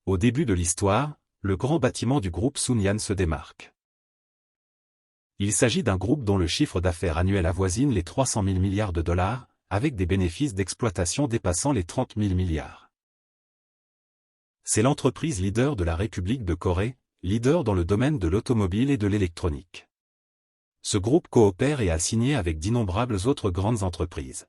Au début de l'histoire, le grand bâtiment du groupe Sunyan se démarque. Il s'agit d'un groupe dont le chiffre d'affaires annuel avoisine les 300 000 milliards de dollars, avec des bénéfices d'exploitation dépassant les 30 000 milliards. C'est l'entreprise leader de la République de Corée, leader dans le domaine de l'automobile et de l'électronique. Ce groupe coopère et a signé avec d'innombrables autres grandes entreprises.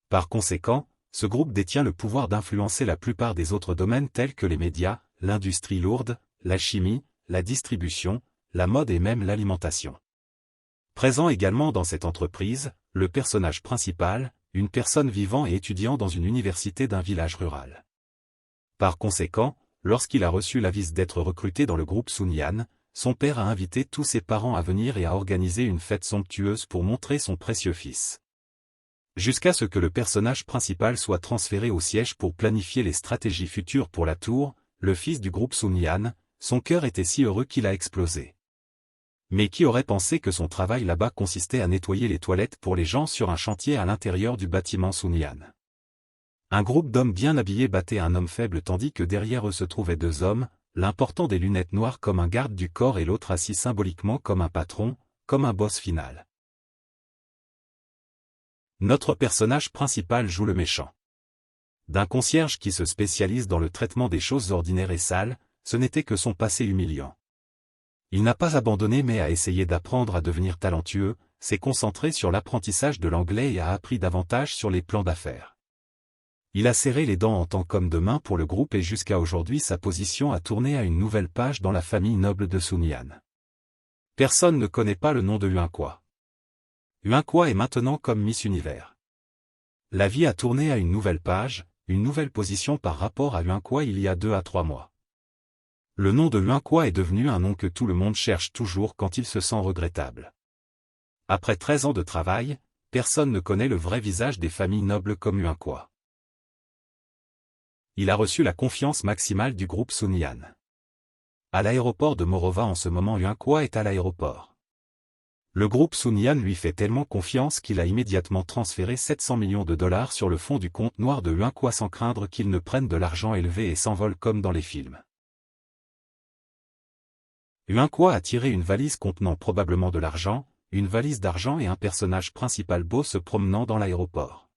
Par conséquent, ce groupe détient le pouvoir d'influencer la plupart des autres domaines tels que les médias, l'industrie lourde, la chimie, la distribution, la mode et même l'alimentation. Présent également dans cette entreprise, le personnage principal, une personne vivant et étudiant dans une université d'un village rural. Par conséquent, lorsqu'il a reçu l'avis d'être recruté dans le groupe Sunyan, son père a invité tous ses parents à venir et a organisé une fête somptueuse pour montrer son précieux fils. Jusqu'à ce que le personnage principal soit transféré au siège pour planifier les stratégies futures pour la tour, le fils du groupe Sunyan, son cœur était si heureux qu'il a explosé. Mais qui aurait pensé que son travail là-bas consistait à nettoyer les toilettes pour les gens sur un chantier à l'intérieur du bâtiment Sunyan. Un groupe d'hommes bien habillés battait un homme faible tandis que derrière eux se trouvaient deux hommes, l'un portant des lunettes noires comme un garde du corps et l'autre assis symboliquement comme un patron, comme un boss final. Notre personnage principal joue le méchant. D'un concierge qui se spécialise dans le traitement des choses ordinaires et sales, ce n'était que son passé humiliant. Il n'a pas abandonné mais a essayé d'apprendre à devenir talentueux, s'est concentré sur l'apprentissage de l'anglais et a appris davantage sur les plans d'affaires. Il a serré les dents en tant qu'homme de main pour le groupe et jusqu'à aujourd'hui sa position a tourné à une nouvelle page dans la famille noble de Sunyan. Personne ne connaît pas le nom de Huanqua. Huanqua est maintenant comme Miss Univers. La vie a tourné à une nouvelle page, une nouvelle position par rapport à Huanqua il y a 2 à 3 mois. Le nom de Huanqua est devenu un nom que tout le monde cherche toujours quand il se sent regrettable. Après 13 ans de travail, personne ne connaît le vrai visage des familles nobles comme Huanqua. Il a reçu la confiance maximale du groupe Sunyan. À l'aéroport de Morova en ce moment Huanqua est à l'aéroport. Le groupe Sunyan lui fait tellement confiance qu'il a immédiatement transféré 700 millions de dollars sur le fond du compte noir de Huanqua sans craindre qu'il ne prenne de l'argent élevé et s'envole comme dans les films. Huanqua a tiré une valise contenant probablement de l'argent, une valise d'argent et un personnage principal beau se promenant dans l'aéroport.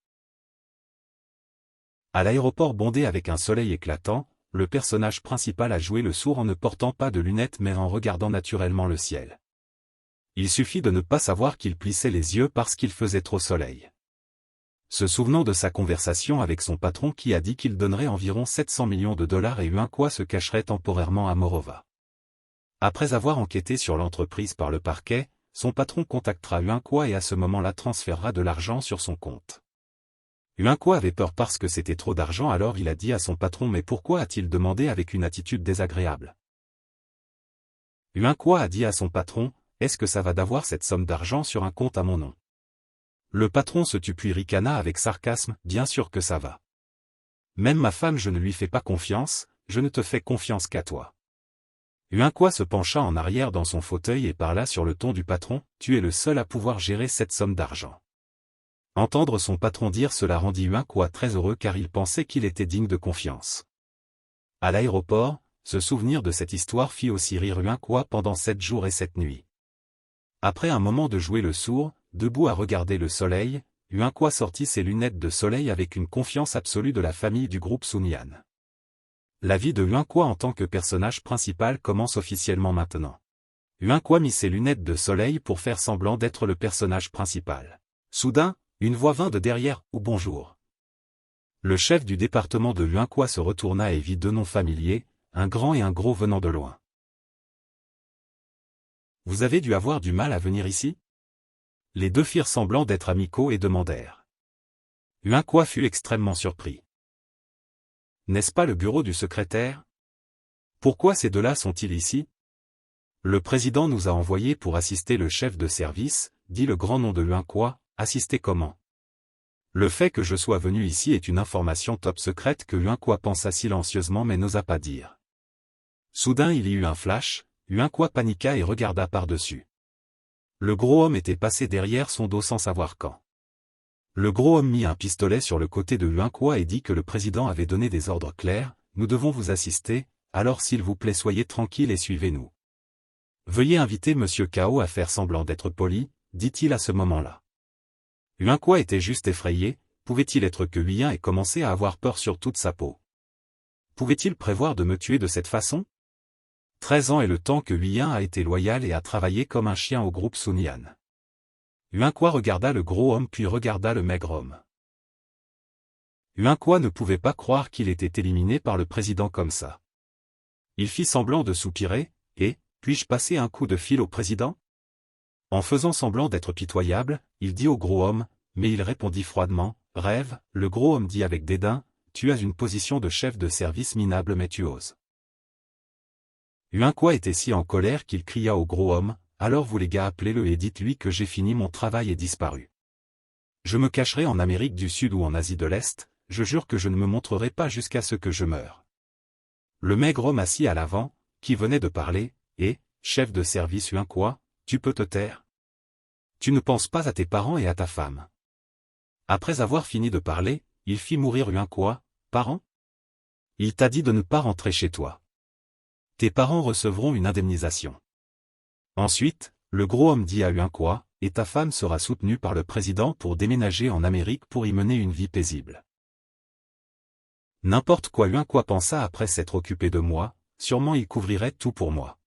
À l'aéroport bondé avec un soleil éclatant, le personnage principal a joué le sourd en ne portant pas de lunettes mais en regardant naturellement le ciel. Il suffit de ne pas savoir qu'il plissait les yeux parce qu'il faisait trop soleil. Se souvenant de sa conversation avec son patron qui a dit qu'il donnerait environ 700 millions de dollars et Huanqua se cacherait temporairement à Morova. Après avoir enquêté sur l'entreprise par le parquet, son patron contactera Huanqua et à ce moment-là transférera de l'argent sur son compte. Huanqua avait peur parce que c'était trop d'argent alors il a dit à son patron mais pourquoi a-t-il demandé avec une attitude désagréable. Huanqua a dit à son patron, est-ce que ça va d'avoir cette somme d'argent sur un compte à mon nom? Le patron se tut puis ricana avec sarcasme, bien sûr que ça va. Même ma femme je ne lui fais pas confiance, je ne te fais confiance qu'à toi. Huanqua se pencha en arrière dans son fauteuil et parla sur le ton du patron, tu es le seul à pouvoir gérer cette somme d'argent. Entendre son patron dire cela rendit Huanqua très heureux car il pensait qu'il était digne de confiance. À l'aéroport, se souvenir de cette histoire fit aussi rire Huanqua pendant 7 jours et 7 nuits. Après un moment de jouer le sourd, debout à regarder le soleil, Huanqua sortit ses lunettes de soleil avec une confiance absolue de la famille du groupe Sunyan. La vie de Huanqua en tant que personnage principal commence officiellement maintenant. Huanqua mit ses lunettes de soleil pour faire semblant d'être le personnage principal. Soudain, une voix vint de derrière, « Ou bonjour ». Le chef du département de Huanqua se retourna et vit 2 noms familiers, un grand et un gros venant de loin. Vous avez dû avoir du mal à venir ici? Les 2 firent semblant d'être amicaux et demandèrent. Huanqua fut extrêmement surpris. N'est-ce pas le bureau du secrétaire? Pourquoi ces 2-là sont-ils ici? Le président nous a envoyés pour assister le chef de service, dit le grand nom de Huanqua, assister comment? Le fait que je sois venu ici est une information top secrète que Huanqua pensa silencieusement mais n'osa pas dire. Soudain il y eut un flash, Huanqua paniqua et regarda par-dessus. Le gros homme était passé derrière son dos sans savoir quand. Le gros homme mit un pistolet sur le côté de Huanqua et dit que le président avait donné des ordres clairs, nous devons vous assister, alors s'il vous plaît soyez tranquille et suivez-nous. Veuillez inviter Monsieur Kao à faire semblant d'être poli, dit-il à ce moment-là. Huanqua était juste effrayé, pouvait-il être que Huiyin ait commencé à avoir peur sur toute sa peau? Pouvait-il prévoir de me tuer de cette façon? 13 ans est le temps que Huiyin a été loyal et a travaillé comme un chien au groupe Sun Yan. Huanqua regarda le gros homme puis regarda le maigre homme. Huanqua ne pouvait pas croire qu'il était éliminé par le président comme ça. Il fit semblant de soupirer, et, puis-je passer un coup de fil au président? En faisant semblant d'être pitoyable, il dit au gros homme, mais il répondit froidement, rêve, le gros homme dit avec dédain, tu as une position de chef de service minable mais tu oses. Huanqua était si en colère qu'il cria au gros homme, alors vous les gars appelez-le et dites-lui que j'ai fini mon travail et disparu. Je me cacherai en Amérique du Sud ou en Asie de l'Est, je jure que je ne me montrerai pas jusqu'à ce que je meure. Le maigre homme assis à l'avant, qui venait de parler, et, chef de service Huanqua, tu peux te taire? Tu ne penses pas à tes parents et à ta femme. Après avoir fini de parler, il fit mourir Huanqua, parents? Il t'a dit de ne pas rentrer chez toi. Tes parents recevront une indemnisation. Ensuite, le gros homme dit à Huanqua, et ta femme sera soutenue par le président pour déménager en Amérique pour y mener une vie paisible. N'importe quoi Huanqua pensa après s'être occupé de moi, sûrement il couvrirait tout pour moi.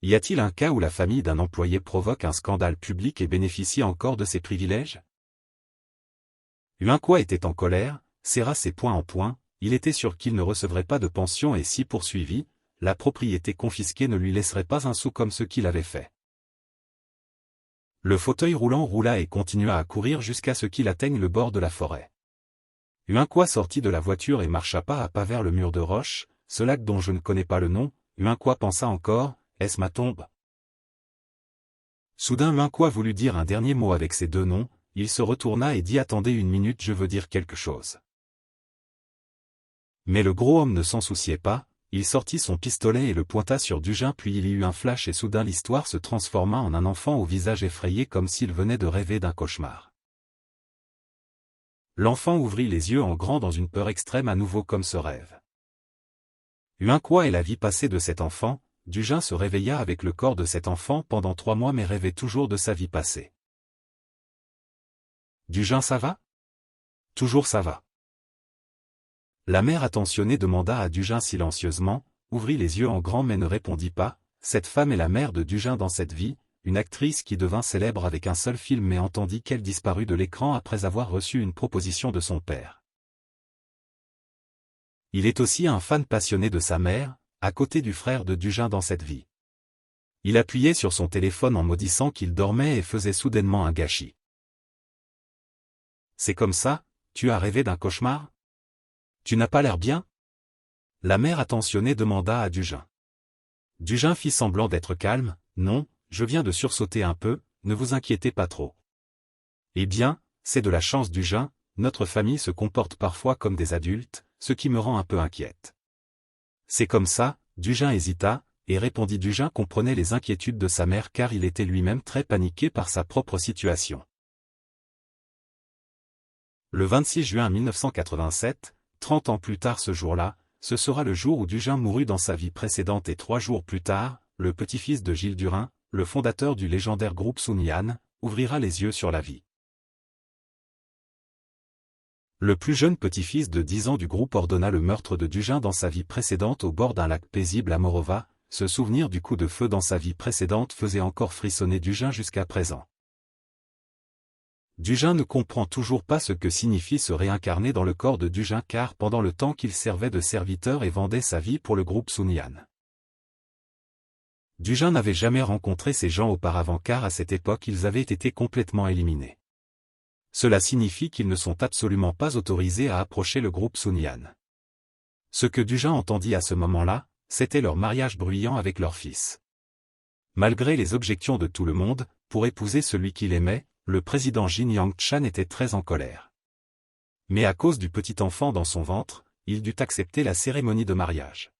Y a-t-il un cas où la famille d'un employé provoque un scandale public et bénéficie encore de ses privilèges? Huanqua était en colère, serra ses poings en poing, il était sûr qu'il ne recevrait pas de pension et si poursuivi, la propriété confisquée ne lui laisserait pas un sou comme ce qu'il avait fait. Le fauteuil roulant roula et continua à courir jusqu'à ce qu'il atteigne le bord de la forêt. Huanqua sortit de la voiture et marcha pas à pas vers le mur de roche, ce lac dont je ne connais pas le nom, Huanqua pensa encore, est-ce ma tombe? Soudain Huanqua voulut dire un dernier mot avec ces deux noms, il se retourna et dit attendez une minute je veux dire quelque chose. Mais le gros homme ne s'en souciait pas, il sortit son pistolet et le pointa sur Dugin puis il y eut un flash et soudain l'histoire se transforma en un enfant au visage effrayé comme s'il venait de rêver d'un cauchemar. L'enfant ouvrit les yeux en grand dans une peur extrême à nouveau comme ce rêve. Huanqua et la vie passée de cet enfant, Dugin se réveilla avec le corps de cet enfant pendant 3 mois mais rêvait toujours de sa vie passée. Dugin ça va? Toujours ça va. La mère attentionnée demanda à Dugin silencieusement, ouvrit les yeux en grand mais ne répondit pas, cette femme est la mère de Dugin dans cette vie, une actrice qui devint célèbre avec un seul film mais entendit qu'elle disparut de l'écran après avoir reçu une proposition de son père. Il est aussi un fan passionné de sa mère, à côté du frère de Dugin dans cette vie. Il appuyait sur son téléphone en maudissant qu'il dormait et faisait soudainement un gâchis. C'est comme ça, tu as rêvé d'un cauchemar? Tu n'as pas l'air bien? La mère attentionnée demanda à Dugin. Dugin fit semblant d'être calme, non, je viens de sursauter un peu, ne vous inquiétez pas trop. Eh bien, c'est de la chance Dugin, notre famille se comporte parfois comme des adultes, ce qui me rend un peu inquiète. C'est comme ça, Dugin hésita, et répondit Dugin comprenait les inquiétudes de sa mère car il était lui-même très paniqué par sa propre situation. Le 26 juin 1987, 30 ans plus tard ce jour-là, ce sera le jour où Dugin mourut dans sa vie précédente et 3 jours plus tard, le petit-fils de Gilles Durin, le fondateur du légendaire groupe Sun Yan, ouvrira les yeux sur la vie. Le plus jeune petit-fils de 10 ans du groupe ordonna le meurtre de Dugin dans sa vie précédente au bord d'un lac paisible à Morova, ce souvenir du coup de feu dans sa vie précédente faisait encore frissonner Dugin jusqu'à présent. Dugin ne comprend toujours pas ce que signifie se réincarner dans le corps de Dugin car pendant le temps qu'il servait de serviteur et vendait sa vie pour le groupe Sun Yan. Dugin n'avait jamais rencontré ces gens auparavant car à cette époque ils avaient été complètement éliminés. Cela signifie qu'ils ne sont absolument pas autorisés à approcher le groupe Sun Yan. Ce que Dugin entendit à ce moment-là, c'était leur mariage bruyant avec leur fils. Malgré les objections de tout le monde, pour épouser celui qu'il aimait, le président Jin Yang-chan était très en colère. Mais à cause du petit enfant dans son ventre, il dut accepter la cérémonie de mariage.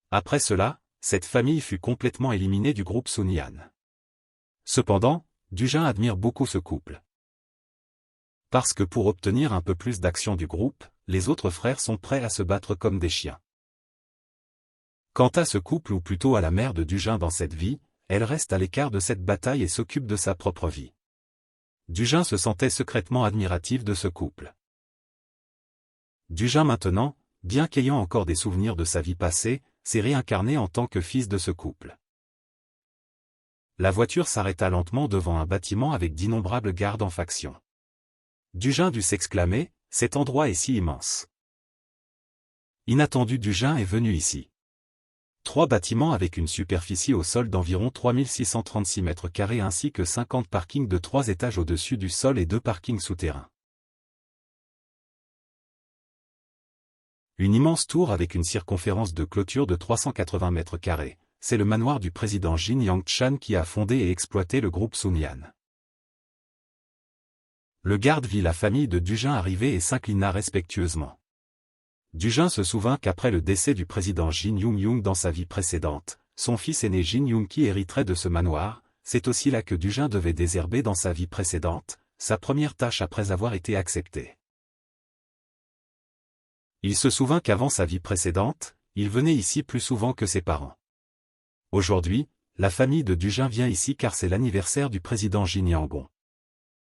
Après cela, cette famille fut complètement éliminée du groupe Sun Yan. Cependant, Dugin admire beaucoup ce couple. Parce que pour obtenir un peu plus d'action du groupe, les autres frères sont prêts à se battre comme des chiens. Quant à ce couple ou plutôt à la mère de Dugin dans cette vie, elle reste à l'écart de cette bataille et s'occupe de sa propre vie. Dugin se sentait secrètement admiratif de ce couple. Dugin maintenant, bien qu'ayant encore des souvenirs de sa vie passée, s'est réincarné en tant que fils de ce couple. La voiture s'arrêta lentement devant un bâtiment avec d'innombrables gardes en faction. Dugin dut s'exclamer, cet endroit est si immense. Inattendu, Dugin est venu ici. 3 bâtiments avec une superficie au sol d'environ 3636 mètres carrés ainsi que 50 parkings de 3 étages au-dessus du sol et 2 parkings souterrains. Une immense tour avec une circonférence de clôture de 380 mètres carrés, c'est le manoir du président Jin Yang-chan qui a fondé et exploité le groupe Sun Yan. Le garde vit la famille de Dugin arriver et s'inclina respectueusement. Dugin se souvint qu'après le décès du président Jin Young-young dans sa vie précédente, son fils aîné Jin Young-ki hériterait de ce manoir. C'est aussi là que Dugin devait désherber dans sa vie précédente, sa première tâche après avoir été accepté. Il se souvint qu'avant sa vie précédente, il venait ici plus souvent que ses parents. Aujourd'hui, la famille de Dugin vient ici car c'est l'anniversaire du président Jin Yangon.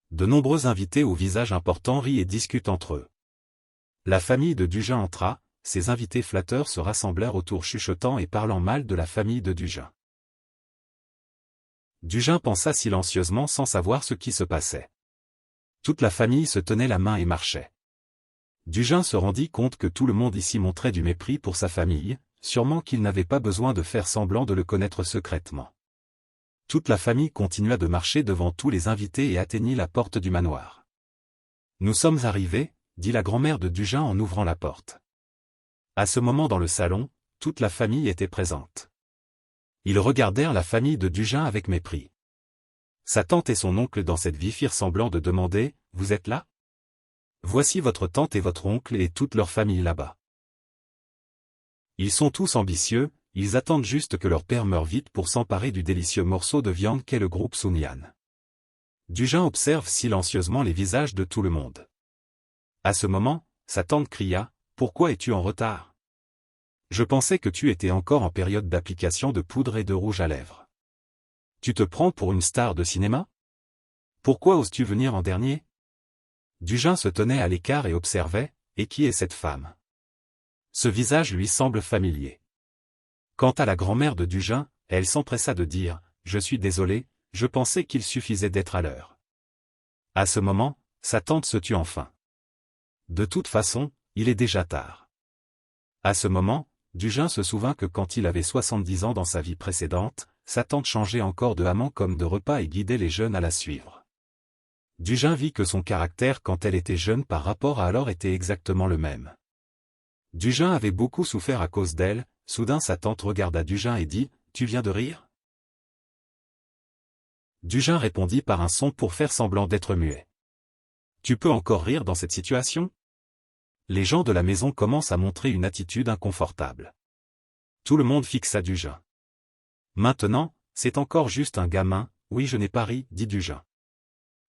De nombreux invités au visage important rient et discutent entre eux. La famille de Dugin entra, ses invités flatteurs se rassemblèrent autour chuchotant et parlant mal de la famille de Dugin. Dugin pensa silencieusement sans savoir ce qui se passait. Toute la famille se tenait la main et marchait. Dugin se rendit compte que tout le monde ici montrait du mépris pour sa famille, sûrement qu'il n'avait pas besoin de faire semblant de le connaître secrètement. Toute la famille continua de marcher devant tous les invités et atteignit la porte du manoir. « Nous sommes arrivés », dit la grand-mère de Dugin en ouvrant la porte. À ce moment dans le salon, toute la famille était présente. Ils regardèrent la famille de Dugin avec mépris. Sa tante et son oncle dans cette vie firent semblant de demander « Vous êtes là ? Voici votre tante et votre oncle et toute leur famille là-bas. Ils sont tous ambitieux, ils attendent juste que leur père meure vite pour s'emparer du délicieux morceau de viande qu'est le groupe Sun Yan. » Dugin observe silencieusement les visages de tout le monde. À ce moment, sa tante cria « Pourquoi es-tu en retard ? Je pensais que tu étais encore en période d'application de poudre et de rouge à lèvres. Tu te prends pour une star de cinéma ? Pourquoi oses-tu venir en dernier ?» Dugin se tenait à l'écart et observait « Et qui est cette femme ?» Ce visage lui semble familier. Quant à la grand-mère de Dugin, elle s'empressa de dire « Je suis désolé, je pensais qu'il suffisait d'être à l'heure. » À ce moment, sa tante se tut enfin. De toute façon, il est déjà tard. À ce moment, Dugin se souvint que quand il avait 70 ans dans sa vie précédente, sa tante changeait encore de amant comme de repas et guidait les jeunes à la suivre. Dugin vit que son caractère quand elle était jeune par rapport à alors était exactement le même. Dugin avait beaucoup souffert à cause d'elle, soudain sa tante regarda Dugin et dit « Tu viens de rire ?» Dugin répondit par un son pour faire semblant d'être muet. « Tu peux encore rire dans cette situation ?» Les gens de la maison commencent à montrer une attitude inconfortable. Tout le monde fixa Dugin. « Maintenant, c'est encore juste un gamin, oui je n'ai pas ri, dit Dugin. »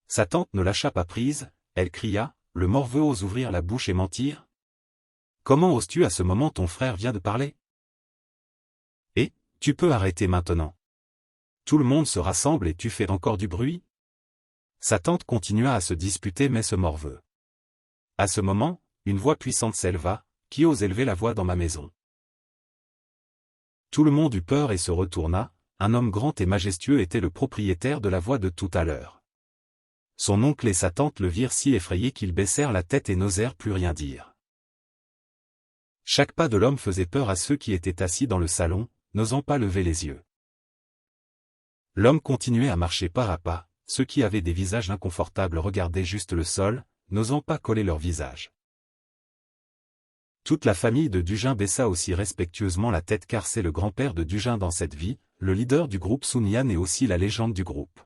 Sa tante ne lâcha pas prise, elle cria, « Le morveux ose ouvrir la bouche et mentir ? Comment oses-tu à ce moment ton frère vient de parler ? Et, tu peux arrêter maintenant. Tout le monde se rassemble et tu fais encore du bruit ? » Sa tante continua à se disputer mais ce morveux. À ce moment, une voix puissante s'éleva, « Qui ose élever la voix dans ma maison ?» Tout le monde eut peur et se retourna, un homme grand et majestueux était le propriétaire de la voix de tout à l'heure. Son oncle et sa tante le virent si effrayés qu'ils baissèrent la tête et n'osèrent plus rien dire. Chaque pas de l'homme faisait peur à ceux qui étaient assis dans le salon, n'osant pas lever les yeux. L'homme continuait à marcher pas à pas, ceux qui avaient des visages inconfortables regardaient juste le sol, n'osant pas coller leur visage. Toute la famille de Dugin baissa aussi respectueusement la tête car c'est le grand-père de Dugin dans cette vie, le leader du groupe Sun Yan et aussi la légende du groupe.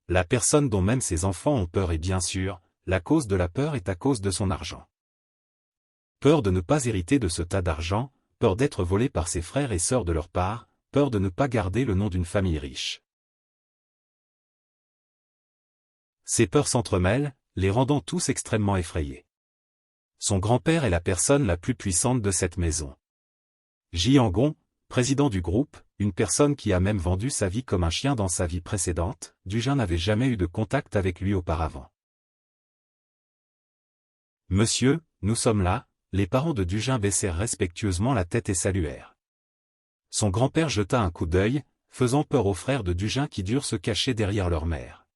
La personne dont même ses enfants ont peur est bien sûr, la cause de la peur est à cause de son argent. Peur de ne pas hériter de ce tas d'argent, peur d'être volé par ses frères et sœurs de leur part, peur de ne pas garder le nom d'une famille riche. Ces peurs s'entremêlent, les rendant tous extrêmement effrayés. Son grand-père est la personne la plus puissante de cette maison. Jiangon, président du groupe, une personne qui a même vendu sa vie comme un chien dans sa vie précédente, Dujin n'avait jamais eu de contact avec lui auparavant. Monsieur, nous sommes là, les parents de Dujin baissèrent respectueusement la tête et saluèrent. Son grand-père jeta un coup d'œil, faisant peur aux frères de Dujin qui durent se cacher derrière leur mère.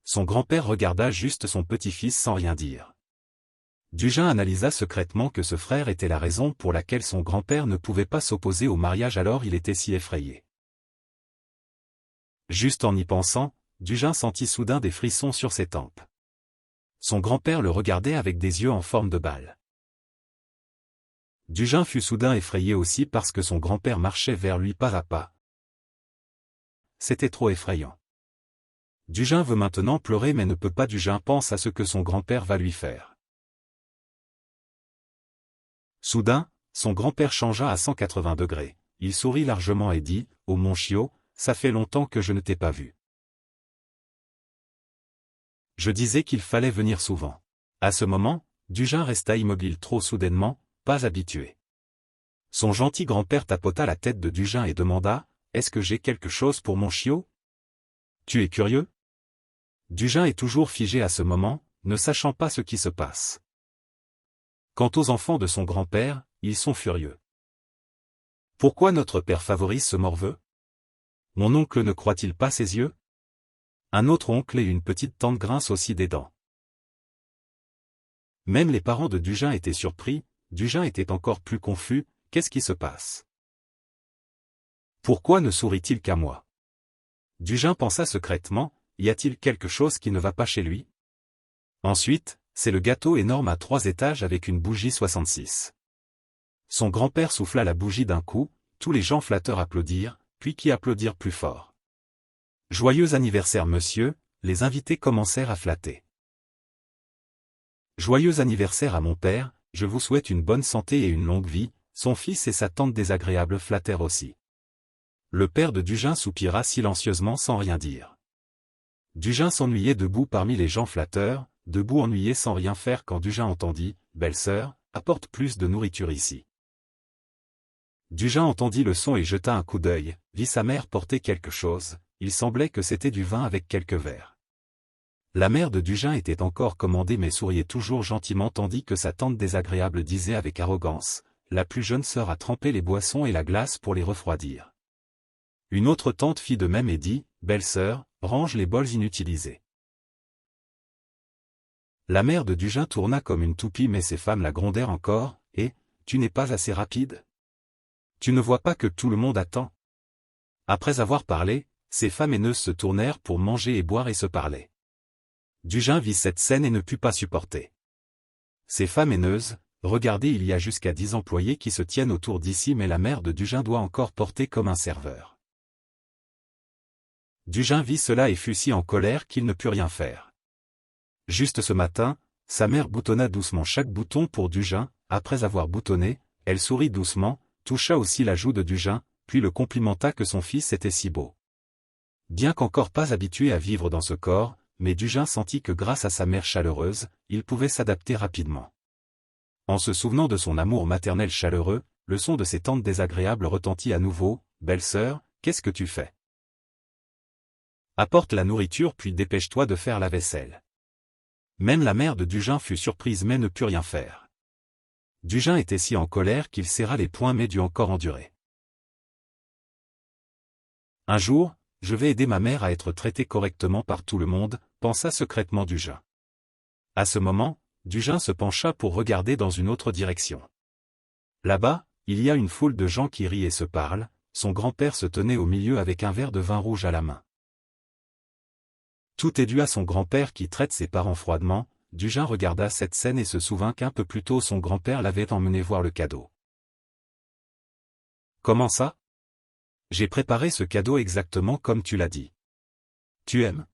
Son grand-père regarda juste son petit-fils sans rien dire. Dujin analysa secrètement que ce frère était la raison pour laquelle son grand-père ne pouvait pas s'opposer au mariage alors il était si effrayé. Juste en y pensant, Dujin sentit soudain des frissons sur ses tempes. Son grand-père le regardait avec des yeux en forme de balle. Dujin fut soudain effrayé aussi parce que son grand-père marchait vers lui pas à pas. C'était trop effrayant. Dujin veut maintenant pleurer mais ne peut pas. Dujin pense à ce que son grand-père va lui faire. Soudain, son grand-père changea à 180 degrés. Il sourit largement et dit, « Oh mon chiot, ça fait longtemps que je ne t'ai pas vu. Je disais qu'il fallait venir souvent. » À ce moment, Dujin resta immobile trop soudainement, pas habitué. Son gentil grand-père tapota la tête de Dujin et demanda, « Est-ce que j'ai quelque chose pour mon chiot? Tu es curieux? » Dujin est toujours figé à ce moment, ne sachant pas ce qui se passe. Quant aux enfants de son grand-père, ils sont furieux. Pourquoi notre père favori se morveux? Mon oncle ne croit-il pas ses yeux? Un autre oncle et une petite tante grincent aussi des dents. Même les parents de Dujin étaient surpris, Dujin était encore plus confus, qu'est-ce qui se passe? Pourquoi ne sourit-il qu'à moi? Dujin pensa secrètement, y a-t-il quelque chose qui ne va pas chez lui? Ensuite, c'est le gâteau énorme à 3 étages avec une bougie 66. Son grand-père souffla la bougie d'un coup, tous les gens flatteurs applaudirent, puis qui applaudirent plus fort. Joyeux anniversaire monsieur, les invités commencèrent à flatter. Joyeux anniversaire à mon père, je vous souhaite une bonne santé et une longue vie, son fils et sa tante désagréable flattèrent aussi. Le père de Dujin soupira silencieusement sans rien dire. Dujin s'ennuyait debout parmi les gens flatteurs, debout ennuyé sans rien faire quand Dujin entendit, « Belle-sœur, apporte plus de nourriture ici. » Dujin entendit le son et jeta un coup d'œil, vit sa mère porter quelque chose, il semblait que c'était du vin avec quelques verres. La mère de Dujin était encore commandée mais souriait toujours gentiment tandis que sa tante désagréable disait avec arrogance, « La plus jeune sœur a trempé les boissons et la glace pour les refroidir. » Une autre tante fit de même et dit, « Belle-sœur, range les bols inutilisés. » La mère de Dujin tourna comme une toupie mais ses femmes la grondèrent encore, et « Tu n'es pas assez rapide? Tu ne vois pas que tout le monde attend? » Après avoir parlé, ces femmes haineuses se tournèrent pour manger et boire et se parler. Dujin vit cette scène et ne put pas supporter. Ces femmes haineuses, regardez, il y a jusqu'à 10 employés qui se tiennent autour d'ici mais la mère de Dujin doit encore porter comme un serveur. Dujin vit cela et fut si en colère qu'il ne put rien faire. Juste ce matin, sa mère boutonna doucement chaque bouton pour Dujin, après avoir boutonné, elle sourit doucement, toucha aussi la joue de Dujin, puis le complimenta que son fils était si beau. Bien qu'encore pas habitué à vivre dans ce corps, mais Dujin sentit que grâce à sa mère chaleureuse, il pouvait s'adapter rapidement. En se souvenant de son amour maternel chaleureux, le son de ses tantes désagréables retentit à nouveau, « Belle-sœur, qu'est-ce que tu fais? Apporte la nourriture puis dépêche-toi de faire la vaisselle. » Même la mère de Dujin fut surprise mais ne put rien faire. Dujin était si en colère qu'il serra les poings mais dut encore endurer. Un jour, je vais aider ma mère à être traitée correctement par tout le monde, pensa secrètement Dujin. À ce moment, Dujin se pencha pour regarder dans une autre direction. Là-bas, il y a une foule de gens qui rient et se parlent, son grand-père se tenait au milieu avec un verre de vin rouge à la main. Tout est dû à son grand-père qui traite ses parents froidement. Dujin regarda cette scène et se souvint qu'un peu plus tôt son grand-père l'avait emmené voir le cadeau. « Comment ça? J'ai préparé ce cadeau exactement comme tu l'as dit. Tu aimes? »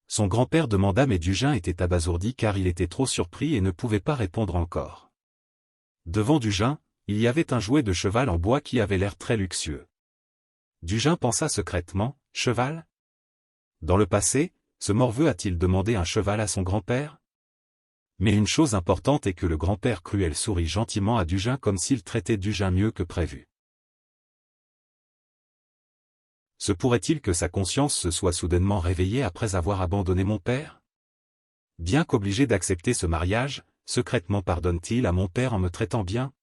Son grand-père demanda mais Dujin était abasourdi car il était trop surpris et ne pouvait pas répondre encore. Devant Dujin, il y avait un jouet de cheval en bois qui avait l'air très luxueux. Dujin pensa secrètement, « Cheval ?» Dans le passé, ce morveux a-t-il demandé un cheval à son grand-père? Mais une chose importante est que le grand-père cruel sourit gentiment à Dugin comme s'il traitait Dugin mieux que prévu. Se pourrait-il que sa conscience se soit soudainement réveillée après avoir abandonné mon père? Bien qu'obligé d'accepter ce mariage, secrètement pardonne-t-il à mon père en me traitant bien?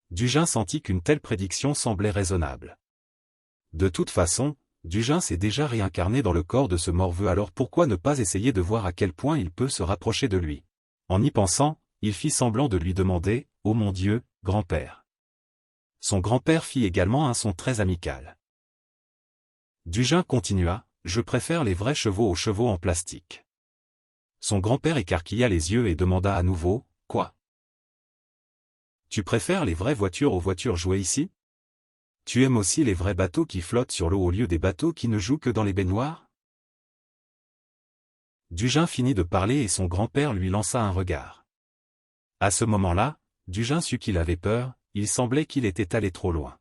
Dugin sentit qu'une telle prédiction semblait raisonnable. De toute façon, Dugin s'est déjà réincarné dans le corps de ce morveux, alors pourquoi ne pas essayer de voir à quel point il peut se rapprocher de lui? En y pensant, il fit semblant de lui demander « Oh mon Dieu, grand-père ». Son grand-père fit également un son très amical. Dugin continua « Je préfère les vrais chevaux aux chevaux en plastique ». Son grand-père écarquilla les yeux et demanda à nouveau « Quoi? Tu préfères les vraies voitures aux voitures jouées ici? Tu aimes aussi les vrais bateaux qui flottent sur l'eau au lieu des bateaux qui ne jouent que dans les baignoires ?» Dugin finit de parler et son grand-père lui lança un regard. À ce moment-là, Dugin sut qu'il avait peur, il semblait qu'il était allé trop loin.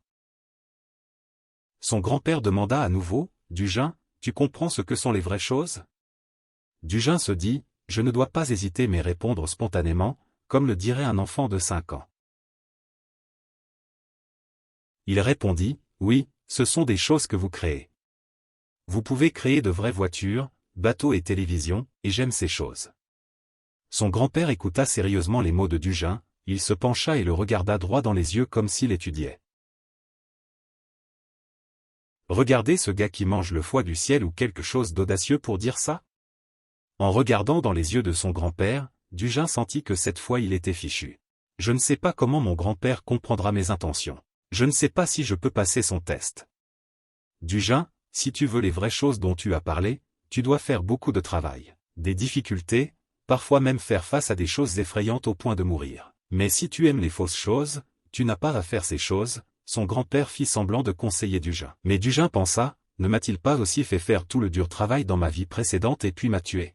Son grand-père demanda à nouveau, « Dugin, tu comprends ce que sont les vraies choses ?» Dugin se dit, « Je ne dois pas hésiter mais répondre spontanément, comme le dirait un enfant de 5 ans. » Il répondit, « Oui, ce sont des choses que vous créez. Vous pouvez créer de vraies voitures, bateaux et télévision, et j'aime ces choses. » Son grand-père écouta sérieusement les mots de Dugin, il se pencha et le regarda droit dans les yeux comme s'il étudiait. « Regardez ce gars qui mange le foie du ciel ou quelque chose d'audacieux pour dire ça ?» En regardant dans les yeux de son grand-père, Dugin sentit que cette fois il était fichu. « Je ne sais pas comment mon grand-père comprendra mes intentions. Je ne sais pas si je peux passer son test. Dugin, si tu veux les vraies choses dont tu as parlé, tu dois faire beaucoup de travail, des difficultés, parfois même faire face à des choses effrayantes au point de mourir. Mais si tu aimes les fausses choses, tu n'as pas à faire ces choses. » Son grand-père fit semblant de conseiller Dugin. Mais Dugin pensa, ne m'a-t-il pas aussi fait faire tout le dur travail dans ma vie précédente et puis m'a tué?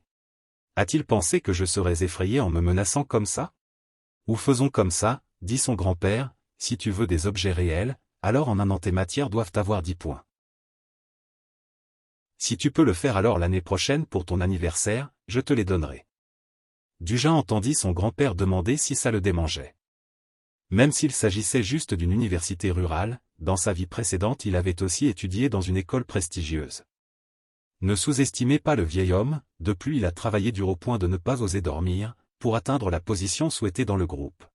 A-t-il pensé que je serais effrayé en me menaçant comme ça? Ou faisons comme ça, dit son grand-père, si tu veux des objets réels, alors en un an tes matières doivent avoir 10 points. Si tu peux le faire alors l'année prochaine pour ton anniversaire, je te les donnerai. Dugin entendit son grand-père demander si ça le démangeait. Même s'il s'agissait juste d'une université rurale, dans sa vie précédente il avait aussi étudié dans une école prestigieuse. Ne sous-estimez pas le vieil homme, depuis il a travaillé dur au point de ne pas oser dormir, pour atteindre la position souhaitée dans le groupe.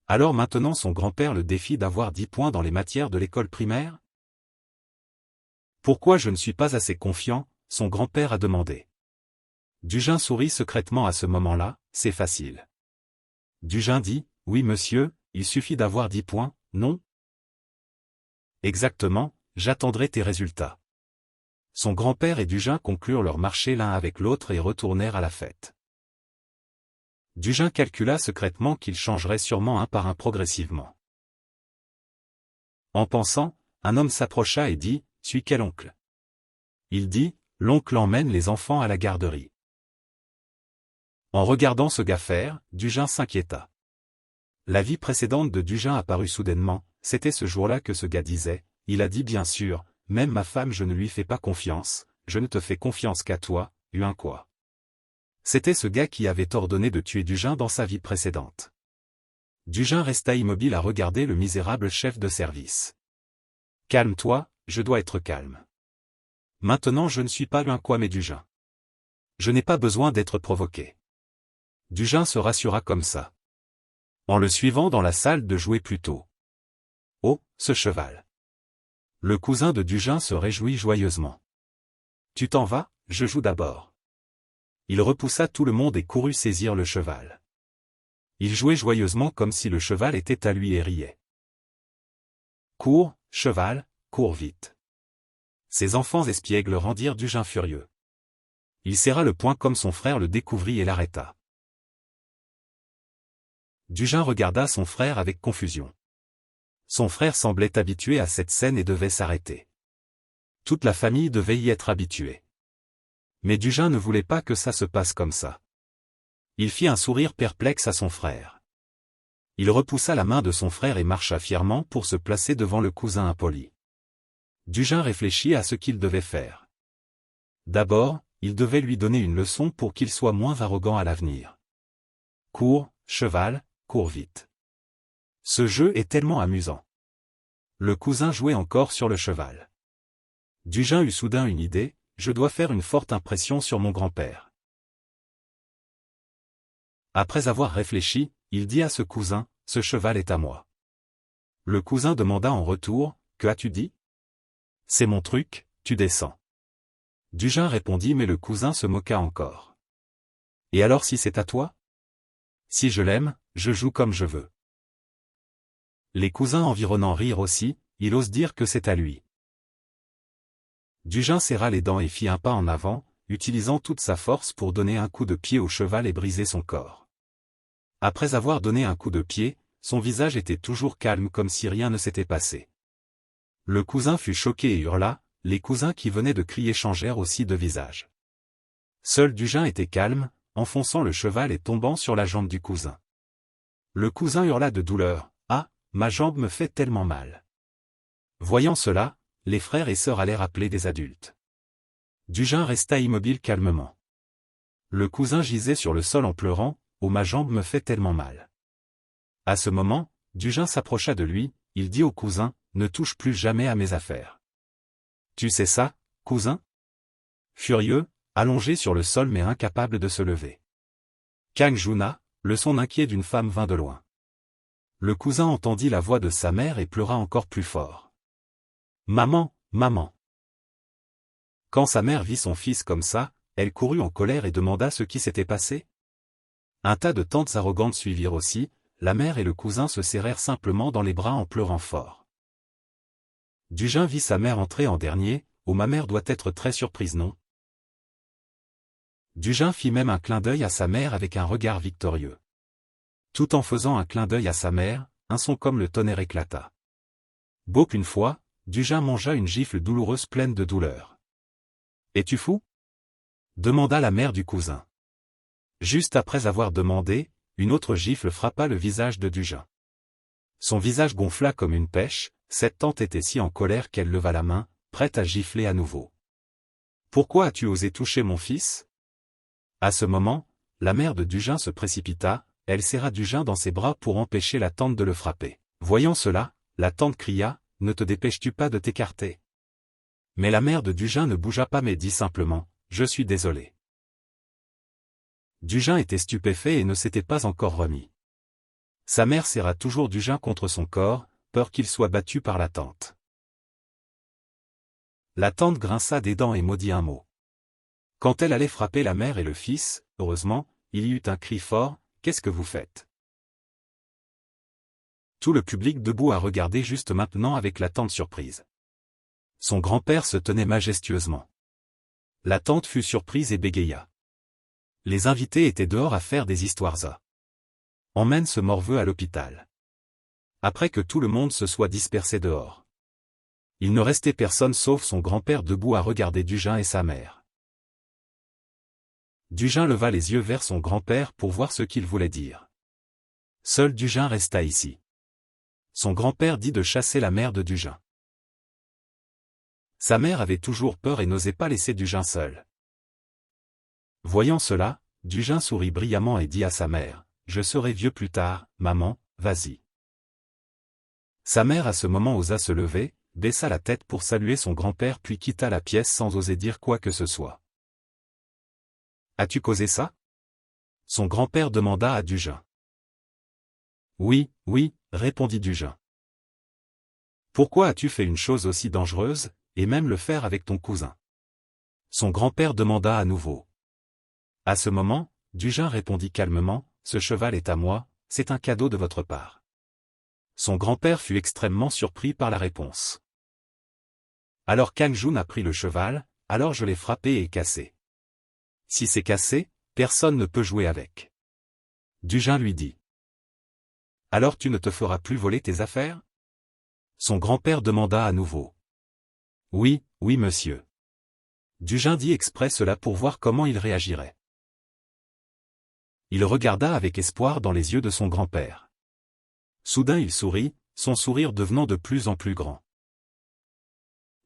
Alors maintenant son grand-père le défie d'avoir 10 points dans les matières de l'école primaire? Pourquoi je ne suis pas assez confiant, son grand-père a demandé. Dugin sourit secrètement à ce moment-là, c'est facile. Dugin dit, oui monsieur, il suffit d'avoir 10 points, non? Exactement, j'attendrai tes résultats. Son grand-père et Dugin conclurent leur marché l'un avec l'autre et retournèrent à la fête. Dugin calcula secrètement qu'il changerait sûrement un par un progressivement. En pensant, un homme s'approcha et dit, « Suis quel oncle ?» Il dit, « L'oncle emmène les enfants à la garderie. » En regardant ce gars faire, Dugin s'inquiéta. La vie précédente de Dugin apparut soudainement, c'était ce jour-là que ce gars disait, il a dit bien sûr, même ma femme je ne lui fais pas confiance, je ne te fais confiance qu'à toi, Huin quoi. C'était ce gars qui avait ordonné de tuer Dugin dans sa vie précédente. Dugin resta immobile à regarder le misérable chef de service. Calme-toi, je dois être calme. Maintenant je ne suis pas Huin quoi mais Dugin. Je n'ai pas besoin d'être provoqué. Dugin se rassura comme ça. En le suivant dans la salle de jouer plus tôt. Oh, ce cheval. Le cousin de Dugin se réjouit joyeusement. Tu t'en vas, je joue d'abord. Il repoussa tout le monde et courut saisir le cheval. Il jouait joyeusement comme si le cheval était à lui et riait. Cours, cheval, cours vite. Ses enfants espiègles rendirent Dugin furieux. Il serra le poing comme son frère le découvrit et l'arrêta. Dugin regarda son frère avec confusion. Son frère semblait habitué à cette scène et devait s'arrêter. Toute la famille devait y être habituée. Mais Dugin ne voulait pas que ça se passe comme ça. Il fit un sourire perplexe à son frère. Il repoussa la main de son frère et marcha fièrement pour se placer devant le cousin impoli. Dugin réfléchit à ce qu'il devait faire. D'abord, il devait lui donner une leçon pour qu'il soit moins arrogant à l'avenir. Cours, cheval, cours vite. Ce jeu est tellement amusant. Le cousin jouait encore sur le cheval. Dugin eut soudain une idée, je dois faire une forte impression sur mon grand-père. Après avoir réfléchi, il dit à ce cousin, ce cheval est à moi. Le cousin demanda en retour, que as-tu dit? C'est mon truc, tu descends. Dugin répondit mais le cousin se moqua encore. Et alors si c'est à toi? Si je l'aime, je joue comme je veux. Les cousins environnants rirent aussi, il ose dire que c'est à lui. Dugin serra les dents et fit un pas en avant, utilisant toute sa force pour donner un coup de pied au cheval et briser son corps. Après avoir donné un coup de pied, son visage était toujours calme comme si rien ne s'était passé. Le cousin fut choqué et hurla, les cousins qui venaient de crier changèrent aussi de visage. Seul Dugin était calme, enfonçant le cheval et tombant sur la jambe du cousin. Le cousin hurla de douleur, « Ah, ma jambe me fait tellement mal !» Voyant cela, les frères et sœurs allèrent appeler des adultes. Dugin resta immobile calmement. Le cousin gisait sur le sol en pleurant, « Oh ma jambe me fait tellement mal !» À ce moment, Dugin s'approcha de lui, il dit au cousin, « Ne touche plus jamais à mes affaires. » Tu sais ça, cousin? Furieux, allongé sur le sol mais incapable de se lever. Kang Juna, le son inquiet d'une femme vint de loin. Le cousin entendit la voix de sa mère et pleura encore plus fort. « Maman, maman !» Quand sa mère vit son fils comme ça, elle courut en colère et demanda ce qui s'était passé. Un tas de tantes arrogantes suivirent aussi, la mère et le cousin se serrèrent simplement dans les bras en pleurant fort. Dugin vit sa mère entrer en dernier, « Oh ma mère doit être très surprise non ?» Dugin fit même un clin d'œil à sa mère avec un regard victorieux. Tout en faisant un clin d'œil à sa mère, un son comme le tonnerre éclata. Beau qu'une fois, Dugin mangea une gifle douloureuse pleine de douleur. « Es-tu fou ?» demanda la mère du cousin. Juste après avoir demandé, une autre gifle frappa le visage de Dugin. Son visage gonfla comme une pêche, cette tante était si en colère qu'elle leva la main, prête à gifler à nouveau. « Pourquoi as-tu osé toucher mon fils ?» À ce moment, la mère de Dugin se précipita, elle serra Dugin dans ses bras pour empêcher la tante de le frapper. Voyant cela, la tante cria, « Ne te dépêches-tu pas de t'écarter ?» Mais la mère de Dugin ne bougea pas mais dit simplement, « Je suis désolé. » Dugin était stupéfait et ne s'était pas encore remis. Sa mère serra toujours Dugin contre son corps, peur qu'il soit battu par la tante. La tante grinça des dents et maudit un mot. Quand elle allait frapper la mère et le fils, heureusement, il y eut un cri fort, « Qu'est-ce que vous faites ?» Tout le public debout a regardé juste maintenant avec la tante surprise. Son grand-père se tenait majestueusement. La tante fut surprise et bégaya. Les invités étaient dehors à faire des histoires. Emmène ce morveux à l'hôpital. Après que tout le monde se soit dispersé dehors. Il ne restait personne sauf son grand-père debout à regarder Dugin et sa mère. Dugin leva les yeux vers son grand-père pour voir ce qu'il voulait dire. Seul Dugin resta ici. Son grand-père dit de chasser la mère de Dugin. Sa mère avait toujours peur et n'osait pas laisser Dugin seul. Voyant cela, Dugin sourit brillamment et dit à sa mère, « Je serai vieux plus tard, maman, vas-y. » Sa mère à ce moment osa se lever, baissa la tête pour saluer son grand-père puis quitta la pièce sans oser dire quoi que ce soit. « As-tu causé ça ?» son grand-père demanda à Dugin. « Oui, oui, » répondit Dugin. « Pourquoi as-tu fait une chose aussi dangereuse, et même le faire avec ton cousin ?» son grand-père demanda à nouveau. À ce moment, Dugin répondit calmement, « Ce cheval est à moi, c'est un cadeau de votre part. » Son grand-père fut extrêmement surpris par la réponse. Alors Kang Jun a pris le cheval, alors je l'ai frappé et cassé. Si c'est cassé, personne ne peut jouer avec. Dugin lui dit. Alors tu ne te feras plus voler tes affaires? Son grand-père demanda à nouveau. Oui, oui monsieur. Dugin dit exprès cela pour voir comment il réagirait. Il regarda avec espoir dans les yeux de son grand-père. Soudain il sourit, son sourire devenant de plus en plus grand.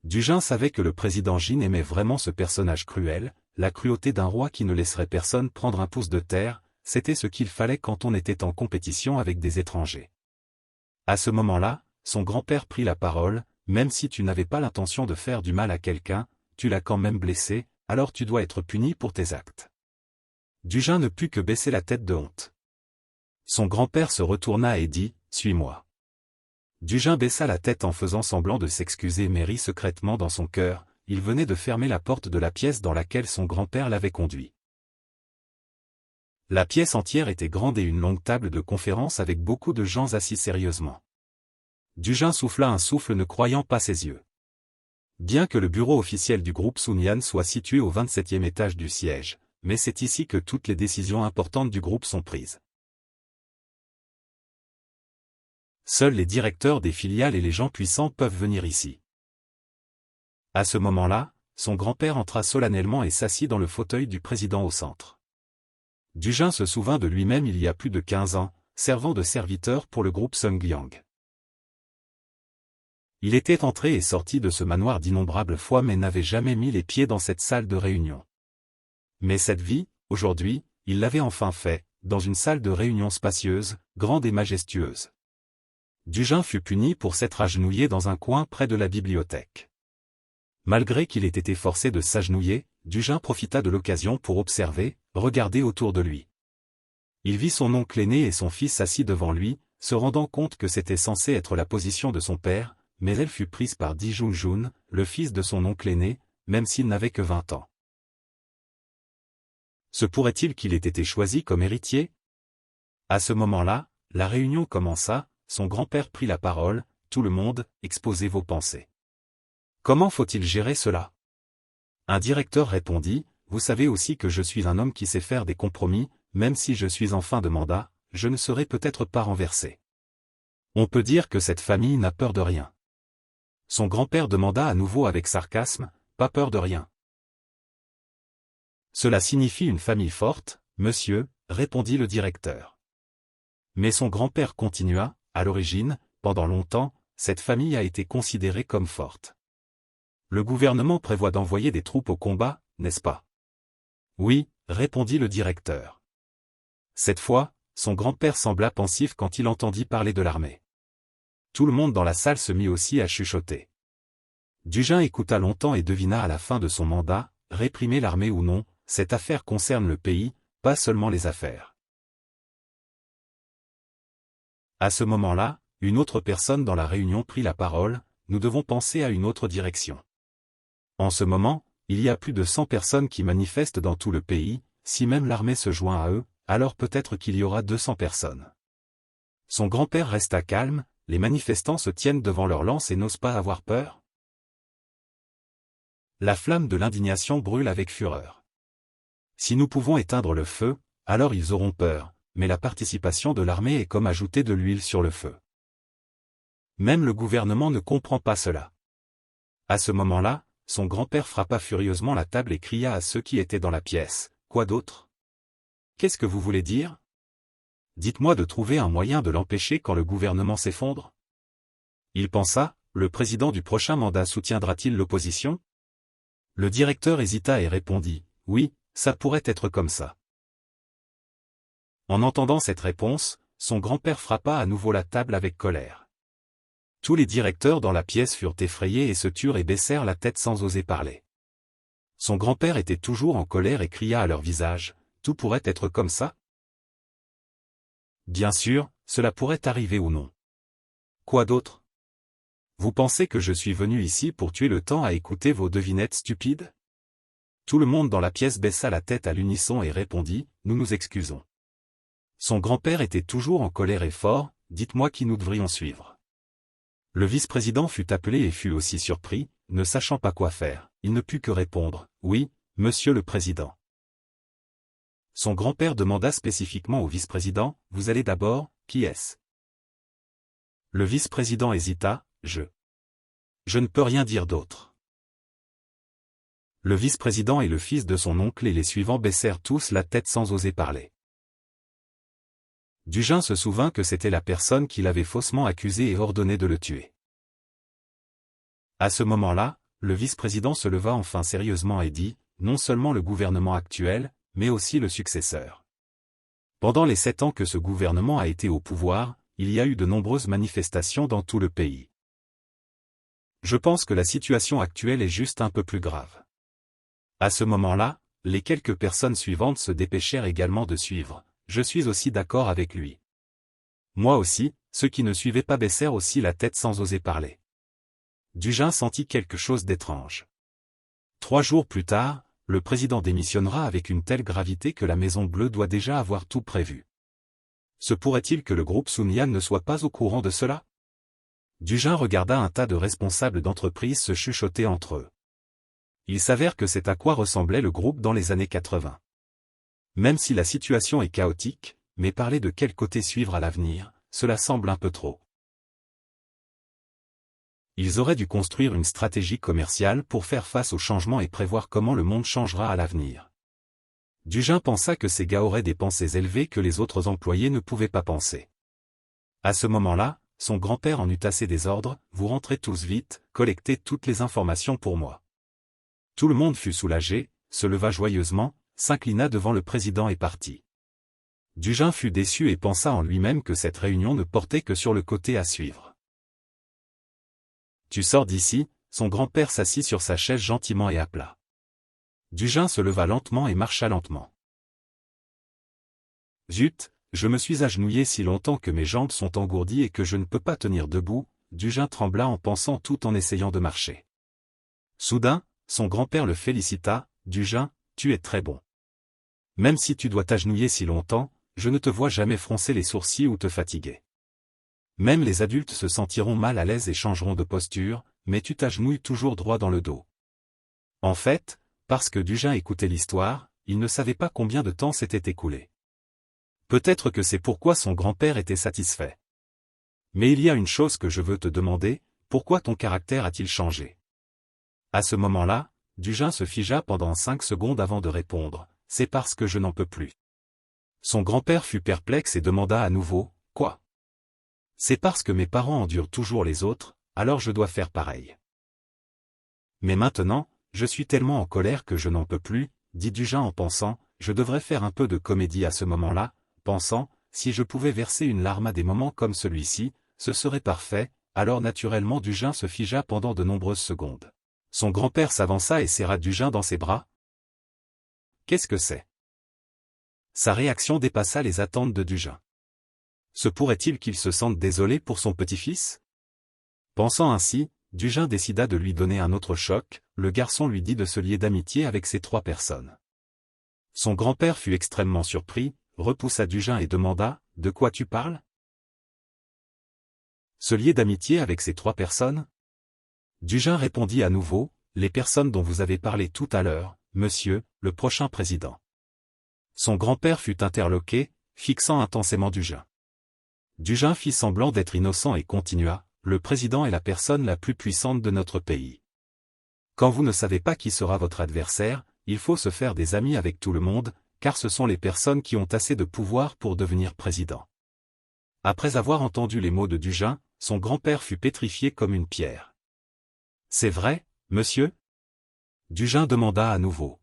Dugin savait que le président Jin aimait vraiment ce personnage cruel, la cruauté d'un roi qui ne laisserait personne prendre un pouce de terre, c'était ce qu'il fallait quand on était en compétition avec des étrangers. À ce moment-là, son grand-père prit la parole, même si tu n'avais pas l'intention de faire du mal à quelqu'un, tu l'as quand même blessé, alors tu dois être puni pour tes actes. Dugin ne put que baisser la tête de honte. Son grand-père se retourna et dit, « Suis-moi ». Dugin baissa la tête en faisant semblant de s'excuser mais rit secrètement dans son cœur, il venait de fermer la porte de la pièce dans laquelle son grand-père l'avait conduit. La pièce entière était grande et une longue table de conférence avec beaucoup de gens assis sérieusement. Dugin souffla un souffle ne croyant pas ses yeux. Bien que le bureau officiel du groupe Sun Yan soit situé au 27e étage du siège, mais c'est ici que toutes les décisions importantes du groupe sont prises. Seuls les directeurs des filiales et les gens puissants peuvent venir ici. À ce moment-là, son grand-père entra solennellement et s'assit dans le fauteuil du président au centre. Dugin se souvint de lui-même il y a plus de 15 ans, servant de serviteur pour le groupe Sungyang. Il était entré et sorti de ce manoir d'innombrables fois mais n'avait jamais mis les pieds dans cette salle de réunion. Mais cette vie, aujourd'hui, il l'avait enfin fait, dans une salle de réunion spacieuse, grande et majestueuse. Dugin fut puni pour s'être agenouillé dans un coin près de la bibliothèque. Malgré qu'il ait été forcé de s'agenouiller, Dugin profita de l'occasion pour observer, regarder autour de lui. Il vit son oncle aîné et son fils assis devant lui, se rendant compte que c'était censé être la position de son père, mais elle fut prise par Di Junjun, le fils de son oncle aîné, même s'il n'avait que 20 ans. Se pourrait-il qu'il ait été choisi comme héritier? À ce moment-là, la réunion commença, son grand-père prit la parole, « Tout le monde, exposez vos pensées. Comment faut-il gérer cela ?» Un directeur répondit, « Vous savez aussi que je suis un homme qui sait faire des compromis, même si je suis en fin de mandat, je ne serai peut-être pas renversé. On peut dire que cette famille n'a peur de rien. » Son grand-père demanda à nouveau avec sarcasme, « Pas peur de rien. » Cela signifie une famille forte, monsieur, répondit le directeur. Mais son grand-père continua, à l'origine, pendant longtemps, cette famille a été considérée comme forte. Le gouvernement prévoit d'envoyer des troupes au combat, n'est-ce pas? Oui, répondit le directeur. Cette fois, son grand-père sembla pensif quand il entendit parler de l'armée. Tout le monde dans la salle se mit aussi à chuchoter. Dugin écouta longtemps et devina à la fin de son mandat, réprimer l'armée ou non, cette affaire concerne le pays, pas seulement les affaires. À ce moment-là, une autre personne dans la réunion prit la parole, nous devons penser à une autre direction. En ce moment, il y a plus de 100 personnes qui manifestent dans tout le pays, si même l'armée se joint à eux, alors peut-être qu'il y aura 200 personnes. Son grand-père resta calme, les manifestants se tiennent devant leur lance et n'osent pas avoir peur. La flamme de l'indignation brûle avec fureur. Si nous pouvons éteindre le feu, alors ils auront peur, mais la participation de l'armée est comme ajouter de l'huile sur le feu. Même le gouvernement ne comprend pas cela. À ce moment-là, son grand-père frappa furieusement la table et cria à ceux qui étaient dans la pièce, « Quoi d'autre? Qu'est-ce que vous voulez dire? Dites-moi de trouver un moyen de l'empêcher quand le gouvernement s'effondre. » Il pensa, le président du prochain mandat soutiendra-t-il l'opposition? Le directeur hésita et répondit, « Oui, ça pourrait être comme ça. » En entendant cette réponse, son grand-père frappa à nouveau la table avec colère. Tous les directeurs dans la pièce furent effrayés et se turent et baissèrent la tête sans oser parler. Son grand-père était toujours en colère et cria à leur visage, « Tout pourrait être comme ça? » Bien sûr, cela pourrait arriver ou non. Quoi d'autre? Vous pensez que je suis venu ici pour tuer le temps à écouter vos devinettes stupides? Tout le monde dans la pièce baissa la tête à l'unisson et répondit, « Nous nous excusons. » Son grand-père était toujours en colère et fort, « Dites-moi qui nous devrions suivre. » Le vice-président fut appelé et fut aussi surpris, ne sachant pas quoi faire, il ne put que répondre, « Oui, monsieur le président. » Son grand-père demanda spécifiquement au vice-président, « Vous allez d'abord, qui est-ce? » Le vice-président hésita, « Je ne peux rien dire d'autre. » Le vice-président et le fils de son oncle et les suivants baissèrent tous la tête sans oser parler. Dugin se souvint que c'était la personne qui l'avait faussement accusé et ordonné de le tuer. À ce moment-là, le vice-président se leva enfin sérieusement et dit, non seulement le gouvernement actuel, mais aussi le successeur. Pendant les 7 ans que ce gouvernement a été au pouvoir, il y a eu de nombreuses manifestations dans tout le pays. Je pense que la situation actuelle est juste un peu plus grave. À ce moment-là, les quelques personnes suivantes se dépêchèrent également de suivre. Je suis aussi d'accord avec lui. Moi aussi, ceux qui ne suivaient pas baissèrent aussi la tête sans oser parler. Dujean sentit quelque chose d'étrange. 3 jours plus tard, le président démissionnera avec une telle gravité que la Maison Bleue doit déjà avoir tout prévu. Se pourrait-il que le groupe Sun Yan ne soit pas au courant de cela? Dujean regarda un tas de responsables d'entreprise se chuchoter entre eux. Il s'avère que c'est à quoi ressemblait le groupe dans les années 80. Même si la situation est chaotique, mais parler de quel côté suivre à l'avenir, cela semble un peu trop. Ils auraient dû construire une stratégie commerciale pour faire face aux changements et prévoir comment le monde changera à l'avenir. Dujean pensa que ces gars auraient des pensées élevées que les autres employés ne pouvaient pas penser. À ce moment-là, son grand-père en eut assez des ordres, vous rentrez tous vite, collectez toutes les informations pour moi. Tout le monde fut soulagé, se leva joyeusement, s'inclina devant le président et partit. Dujean fut déçu et pensa en lui-même que cette réunion ne portait que sur le côté à suivre. Tu sors d'ici, son grand-père s'assit sur sa chaise gentiment et à plat. Dujean se leva lentement et marcha lentement. Zut, je me suis agenouillé si longtemps que mes jambes sont engourdies et que je ne peux pas tenir debout, Dujean trembla en pensant tout en essayant de marcher. Soudain, son grand-père le félicita, Dujean, tu es très bon. Même si tu dois t'agenouiller si longtemps, je ne te vois jamais froncer les sourcils ou te fatiguer. Même les adultes se sentiront mal à l'aise et changeront de posture, mais tu t'agenouilles toujours droit dans le dos. En fait, parce que Dujean écoutait l'histoire, il ne savait pas combien de temps s'était écoulé. Peut-être que c'est pourquoi son grand-père était satisfait. Mais il y a une chose que je veux te demander, pourquoi ton caractère a-t-il changé? À ce moment-là, Dujean se figea pendant 5 secondes avant de répondre, c'est parce que je n'en peux plus. Son grand-père fut perplexe et demanda à nouveau, quoi? C'est parce que mes parents endurent toujours les autres, alors je dois faire pareil. Mais maintenant, je suis tellement en colère que je n'en peux plus, dit Dujean en pensant, je devrais faire un peu de comédie à ce moment-là, pensant, si je pouvais verser une larme à des moments comme celui-ci, ce serait parfait, alors naturellement Dujean se figea pendant de nombreuses secondes. Son grand-père s'avança et serra Dujean dans ses bras. Qu'est-ce que c'est? Sa réaction dépassa les attentes de Dujean. Se pourrait-il qu'il se sente désolé pour son petit-fils? Pensant ainsi, Dujean décida de lui donner un autre choc, le garçon lui dit de se lier d'amitié avec ces 3 personnes. Son grand-père fut extrêmement surpris, repoussa Dujean et demanda, de quoi tu parles? Se lier d'amitié avec ces 3 personnes? Dujean répondit à nouveau, les personnes dont vous avez parlé tout à l'heure, monsieur, le prochain président. Son grand-père fut interloqué, fixant intensément Dujean. Dujean fit semblant d'être innocent et continua, le président est la personne la plus puissante de notre pays. Quand vous ne savez pas qui sera votre adversaire, il faut se faire des amis avec tout le monde, car ce sont les personnes qui ont assez de pouvoir pour devenir président. Après avoir entendu les mots de Dujean, son grand-père fut pétrifié comme une pierre. C'est vrai, monsieur? Dujean demanda à nouveau.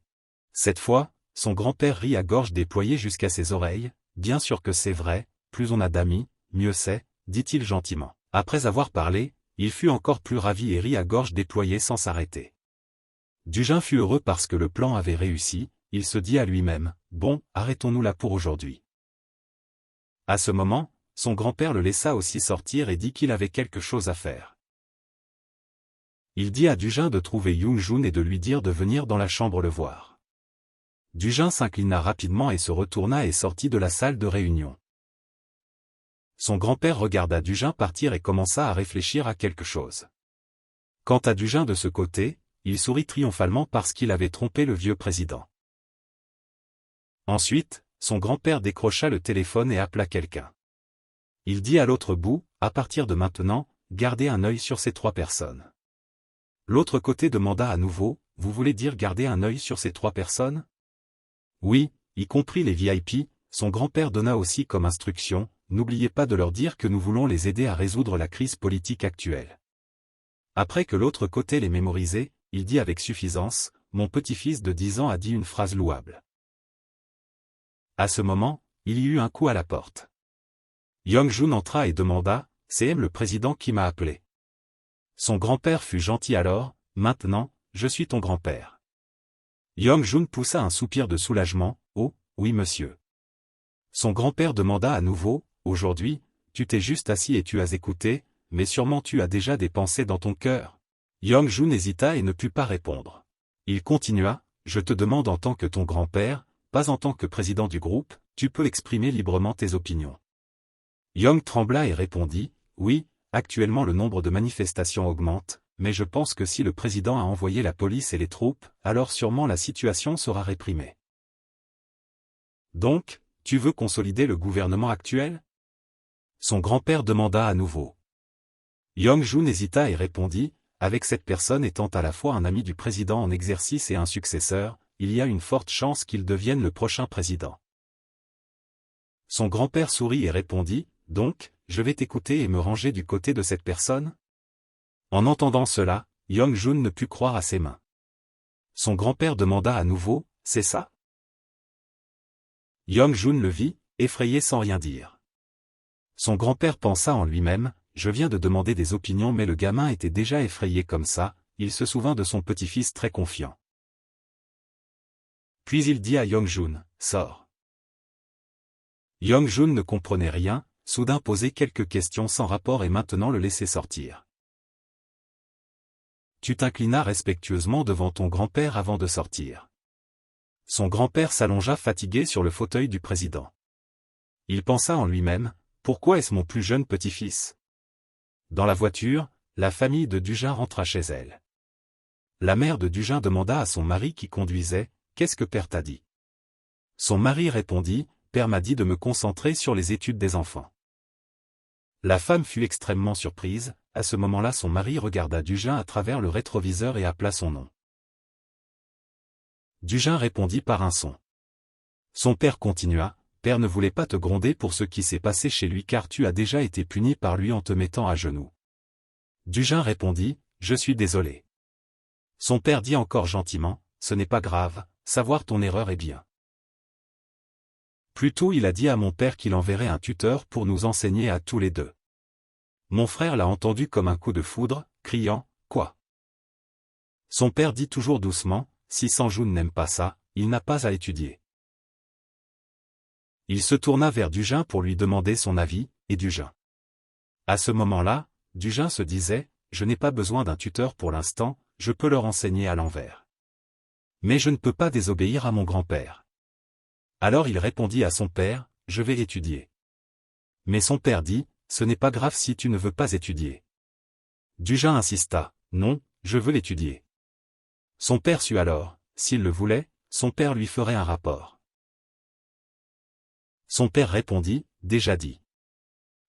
Cette fois, son grand-père rit à gorge déployée jusqu'à ses oreilles, bien sûr que c'est vrai, plus on a d'amis, mieux c'est, dit-il gentiment. Après avoir parlé, il fut encore plus ravi et rit à gorge déployée sans s'arrêter. Dujean fut heureux parce que le plan avait réussi, il se dit à lui-même, bon, arrêtons-nous là pour aujourd'hui. À ce moment, son grand-père le laissa aussi sortir et dit qu'il avait quelque chose à faire. Il dit à Dujean de trouver Yoon-jun et de lui dire de venir dans la chambre le voir. Dujean s'inclina rapidement et se retourna et sortit de la salle de réunion. Son grand-père regarda Dujean partir et commença à réfléchir à quelque chose. Quant à Dujean de ce côté, il sourit triomphalement parce qu'il avait trompé le vieux président. Ensuite, son grand-père décrocha le téléphone et appela quelqu'un. Il dit à l'autre bout, à partir de maintenant, gardez un œil sur ces 3 personnes. L'autre côté demanda à nouveau, vous voulez dire garder un œil sur ces 3 personnes? Oui, y compris les VIP, son grand-père donna aussi comme instruction, n'oubliez pas de leur dire que nous voulons les aider à résoudre la crise politique actuelle. Après que l'autre côté l'ait mémorisé, il dit avec suffisance, mon petit-fils de 10 ans a dit une phrase louable. À ce moment, il y eut un coup à la porte. Young-jun entra et demanda, c'est le président qui m'a appelé. Son grand-père fut gentil alors, maintenant, je suis ton grand-père. Young-jun poussa un soupir de soulagement, oh, oui monsieur. Son grand-père demanda à nouveau, aujourd'hui, tu t'es juste assis et tu as écouté, mais sûrement tu as déjà des pensées dans ton cœur. Young-jun hésita et ne put pas répondre. Il continua, je te demande en tant que ton grand-père, pas en tant que président du groupe, tu peux exprimer librement tes opinions. Young trembla et répondit, oui, actuellement le nombre de manifestations augmente, mais je pense que si le président a envoyé la police et les troupes, alors sûrement la situation sera réprimée. Donc, tu veux consolider le gouvernement actuel? Son grand-père demanda à nouveau. Young-jun hésita et répondit, avec cette personne étant à la fois un ami du président en exercice et un successeur, il y a une forte chance qu'il devienne le prochain président. Son grand-père sourit et répondit, donc, je vais t'écouter et me ranger du côté de cette personne? En entendant cela, Young-jun ne put croire à ses mains. Son grand-père demanda à nouveau, c'est ça? Young-jun le vit, effrayé sans rien dire. Son grand-père pensa en lui-même, je viens de demander des opinions mais le gamin était déjà effrayé comme ça, il se souvint de son petit-fils très confiant. Puis il dit à Young-jun, sors. Young-jun ne comprenait rien, soudain posait quelques questions sans rapport et maintenant le laissait sortir. Tu t'inclinas respectueusement devant ton grand-père avant de sortir. Son grand-père s'allongea fatigué sur le fauteuil du président. Il pensa en lui-même, pourquoi est-ce mon plus jeune petit-fils? Dans la voiture, la famille de Dujin rentra chez elle. La mère de Dujin demanda à son mari qui conduisait, qu'est-ce que père t'a dit? Son mari répondit, père m'a dit de me concentrer sur les études des enfants. La femme fut extrêmement surprise, à ce moment-là son mari regarda Dujin à travers le rétroviseur et appela son nom. Dujin répondit par un son. Son père continua, père ne voulait pas te gronder pour ce qui s'est passé chez lui car tu as déjà été puni par lui en te mettant à genoux. Dujin répondit, je suis désolé. Son père dit encore gentiment, ce n'est pas grave, savoir ton erreur est bien. Plus tôt il a dit à mon père qu'il enverrait un tuteur pour nous enseigner à tous les deux. Mon frère l'a entendu comme un coup de foudre, criant, quoi? Son père dit toujours doucement, si Sang-jun n'aime pas ça, il n'a pas à étudier. Il se tourna vers Dujin pour lui demander son avis, et Dujin. À ce moment-là, Dujin se disait, je n'ai pas besoin d'un tuteur pour l'instant, je peux leur enseigner à l'envers. Mais je ne peux pas désobéir à mon grand-père. Alors il répondit à son père, je vais étudier. Mais son père dit, ce n'est pas grave si tu ne veux pas étudier. Dujin insista, non, je veux l'étudier. Son père sut alors, s'il le voulait, son père lui ferait un rapport. Son père répondit, déjà dit.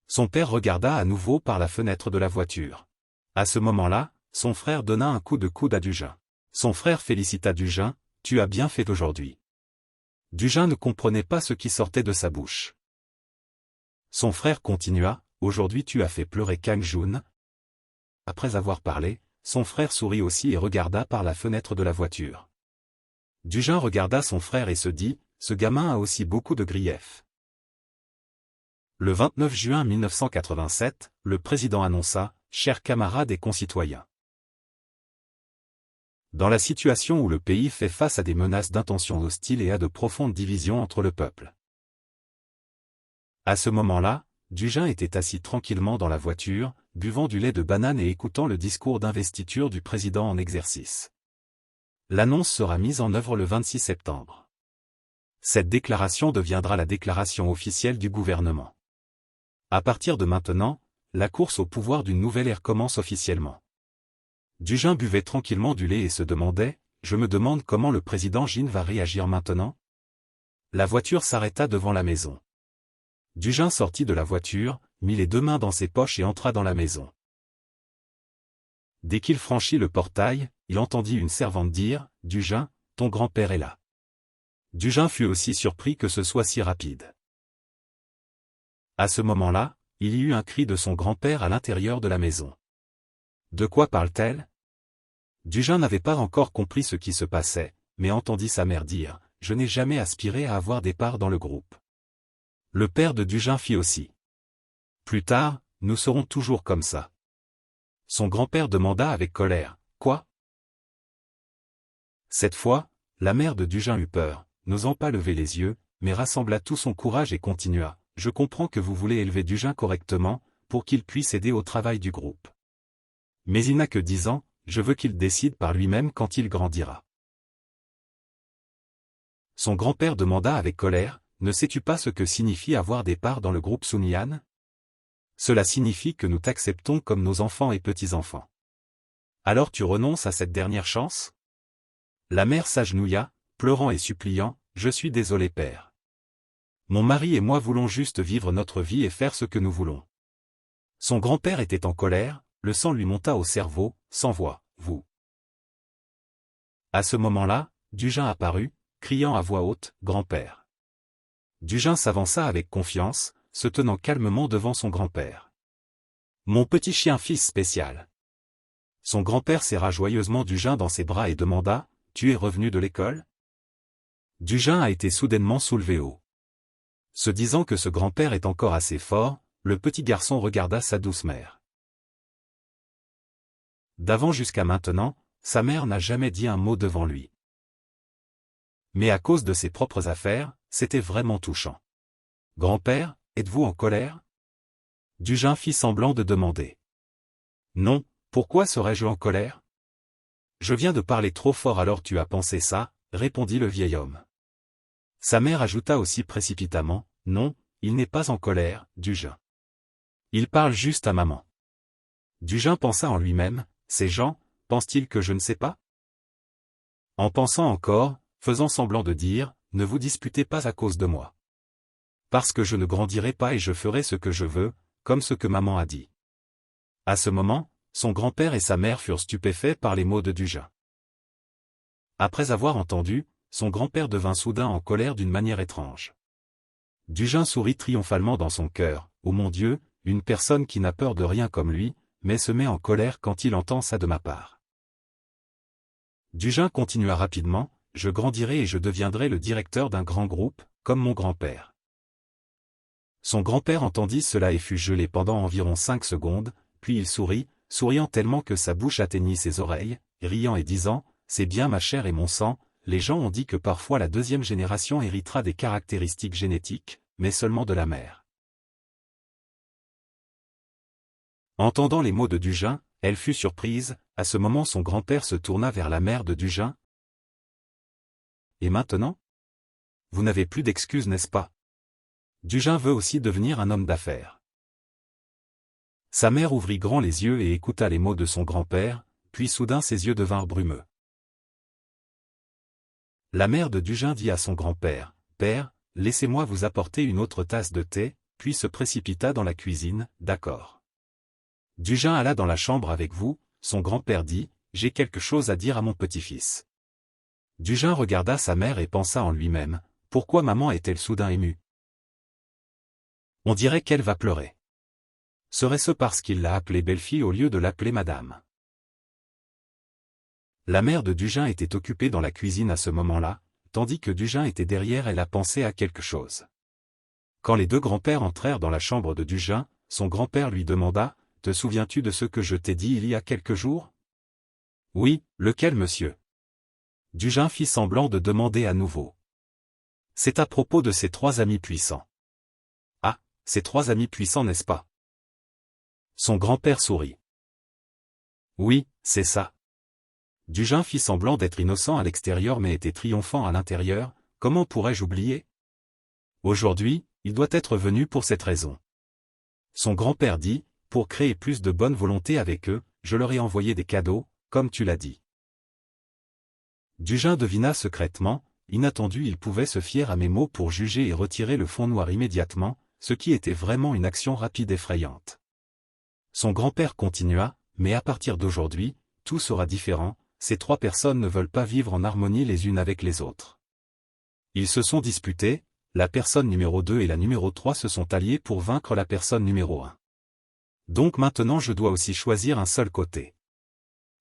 Son père regarda à nouveau par la fenêtre de la voiture. À ce moment-là, son frère donna un coup de coude à Dujin. Son frère félicita Dujin, tu as bien fait aujourd'hui. Dujin ne comprenait pas ce qui sortait de sa bouche. Son frère continua, aujourd'hui tu as fait pleurer Kang-jun. Après avoir parlé, son frère sourit aussi et regarda par la fenêtre de la voiture. Dujin regarda son frère et se dit, ce gamin a aussi beaucoup de griefs. Le 29 juin 1987, le président annonça, chers camarades et concitoyens. Dans la situation où le pays fait face à des menaces d'intentions hostiles et à de profondes divisions entre le peuple. À ce moment-là, Dujin était assis tranquillement dans la voiture, buvant du lait de banane et écoutant le discours d'investiture du président en exercice. L'annonce sera mise en œuvre le 26 septembre. Cette déclaration deviendra la déclaration officielle du gouvernement. À partir de maintenant, la course au pouvoir d'une nouvelle ère commence officiellement. Dujin buvait tranquillement du lait et se demandait, je me demande comment le président Jin va réagir maintenant? La voiture s'arrêta devant la maison. Dujin sortit de la voiture, mit les deux mains dans ses poches et entra dans la maison. Dès qu'il franchit le portail, il entendit une servante dire, Dujin, ton grand-père est là. Dujin fut aussi surpris que ce soit si rapide. À ce moment-là, il y eut un cri de son grand-père à l'intérieur de la maison. De quoi parle-t-elle? Dujin n'avait pas encore compris ce qui se passait, mais entendit sa mère dire « Je n'ai jamais aspiré à avoir des parts dans le groupe ». Le père de Dujin fit aussi. Plus tard, nous serons toujours comme ça. Son grand-père demanda avec colère « Quoi ?» Cette fois, la mère de Dujin eut peur, n'osant pas lever les yeux, mais rassembla tout son courage et continua « Je comprends que vous voulez élever Dujin correctement, pour qu'il puisse aider au travail du groupe. Mais il n'a que 10 ans, je veux qu'il décide par lui-même quand il grandira. » Son grand-père demanda avec colère « Ne sais-tu pas ce que signifie avoir des parts dans le groupe Sun Yan ? Cela signifie que nous t'acceptons comme nos enfants et petits-enfants. Alors tu renonces à cette dernière chance ?» La mère s'agenouilla, pleurant et suppliant « Je suis désolé père. Mon mari et moi voulons juste vivre notre vie et faire ce que nous voulons. » Son grand-père était en colère, le sang lui monta au cerveau, sans voix, « Vous !» À ce moment-là, Dujin apparut, criant à voix haute « Grand-père !» Dujin s'avança avec confiance, se tenant calmement devant son grand-père. « Mon petit chien fils spécial !» Son grand-père serra joyeusement Dujin dans ses bras et demanda « Tu es revenu de l'école ?» Dujin a été soudainement soulevé haut. Se disant que ce grand-père est encore assez fort, le petit garçon regarda sa douce mère. D'avant jusqu'à maintenant, sa mère n'a jamais dit un mot devant lui. Mais à cause de ses propres affaires, c'était vraiment touchant. « Grand-père, êtes-vous en colère ?» Dujin fit semblant de demander. « Non, pourquoi serais-je en colère ? Je viens de parler trop fort alors tu as pensé ça, » répondit le vieil homme. Sa mère ajouta aussi précipitamment, « Non, il n'est pas en colère, Dujin. Il parle juste à maman. » Dujin pensa en lui-même, « Ces gens, pensent-ils que je ne sais pas ? » En pensant encore, faisant semblant de dire, « Ne vous disputez pas à cause de moi. Parce que je ne grandirai pas et je ferai ce que je veux, comme ce que maman a dit. » À ce moment, son grand-père et sa mère furent stupéfaits par les mots de Dujin. Après avoir entendu, son grand-père devint soudain en colère d'une manière étrange. Dujin sourit triomphalement dans son cœur, « Oh mon Dieu, une personne qui n'a peur de rien comme lui, mais se met en colère quand il entend ça de ma part. » Dujin continua rapidement, « Je grandirai et je deviendrai le directeur d'un grand groupe, comme mon grand-père. » Son grand-père entendit cela et fut gelé pendant environ 5 secondes, puis il sourit, souriant tellement que sa bouche atteignit ses oreilles, riant et disant, « C'est bien ma chair et mon sang, les gens ont dit que parfois la deuxième génération héritera des caractéristiques génétiques, mais seulement de la mère. » Entendant les mots de Dujin, elle fut surprise, à ce moment son grand-père se tourna vers la mère de Dujin. « Et maintenant ? Vous n'avez plus d'excuses, n'est-ce pas ? Dujin veut aussi devenir un homme d'affaires. » Sa mère ouvrit grand les yeux et écouta les mots de son grand-père, puis soudain ses yeux devinrent brumeux. La mère de Dujin dit à son grand-père, « Père, laissez-moi vous apporter une autre tasse de thé », puis se précipita dans la cuisine, « D'accord. » Dujin alla dans la chambre avec vous, son grand-père dit, « J'ai quelque chose à dire à mon petit-fils. » Dujin regarda sa mère et pensa en lui-même, « Pourquoi maman est-elle soudain émue ? On dirait qu'elle va pleurer. Serait-ce parce qu'il l'a appelée belle-fille au lieu de l'appeler madame ?» La mère de Dujin était occupée dans la cuisine à ce moment-là, tandis que Dujin était derrière elle à penser à quelque chose. Quand les deux grands-pères entrèrent dans la chambre de Dujin, son grand-père lui demanda, « Te souviens-tu de ce que je t'ai dit il y a quelques jours ? » « Oui, lequel monsieur ?» Dujin fit semblant de demander à nouveau. « C'est à propos de ces 3 amis puissants. »« Ah, ces 3 amis puissants, n'est-ce pas ?» Son grand-père sourit. « Oui, c'est ça. » Dujin fit semblant d'être innocent à l'extérieur mais était triomphant à l'intérieur, « Comment pourrais-je oublier ? Aujourd'hui, il doit être venu pour cette raison. » Son grand-père dit, « Pour créer plus de bonne volonté avec eux, je leur ai envoyé des cadeaux, comme tu l'as dit. » Dujin devina secrètement, inattendu il pouvait se fier à mes mots pour juger et retirer le fond noir immédiatement, ce qui était vraiment une action rapide effrayante. Son grand-père continua, « Mais à partir d'aujourd'hui, tout sera différent, ces 3 personnes ne veulent pas vivre en harmonie les unes avec les autres. Ils se sont disputés, la personne numéro 2 et la numéro 3 se sont alliés pour vaincre la personne numéro 1. Donc maintenant je dois aussi choisir un seul côté.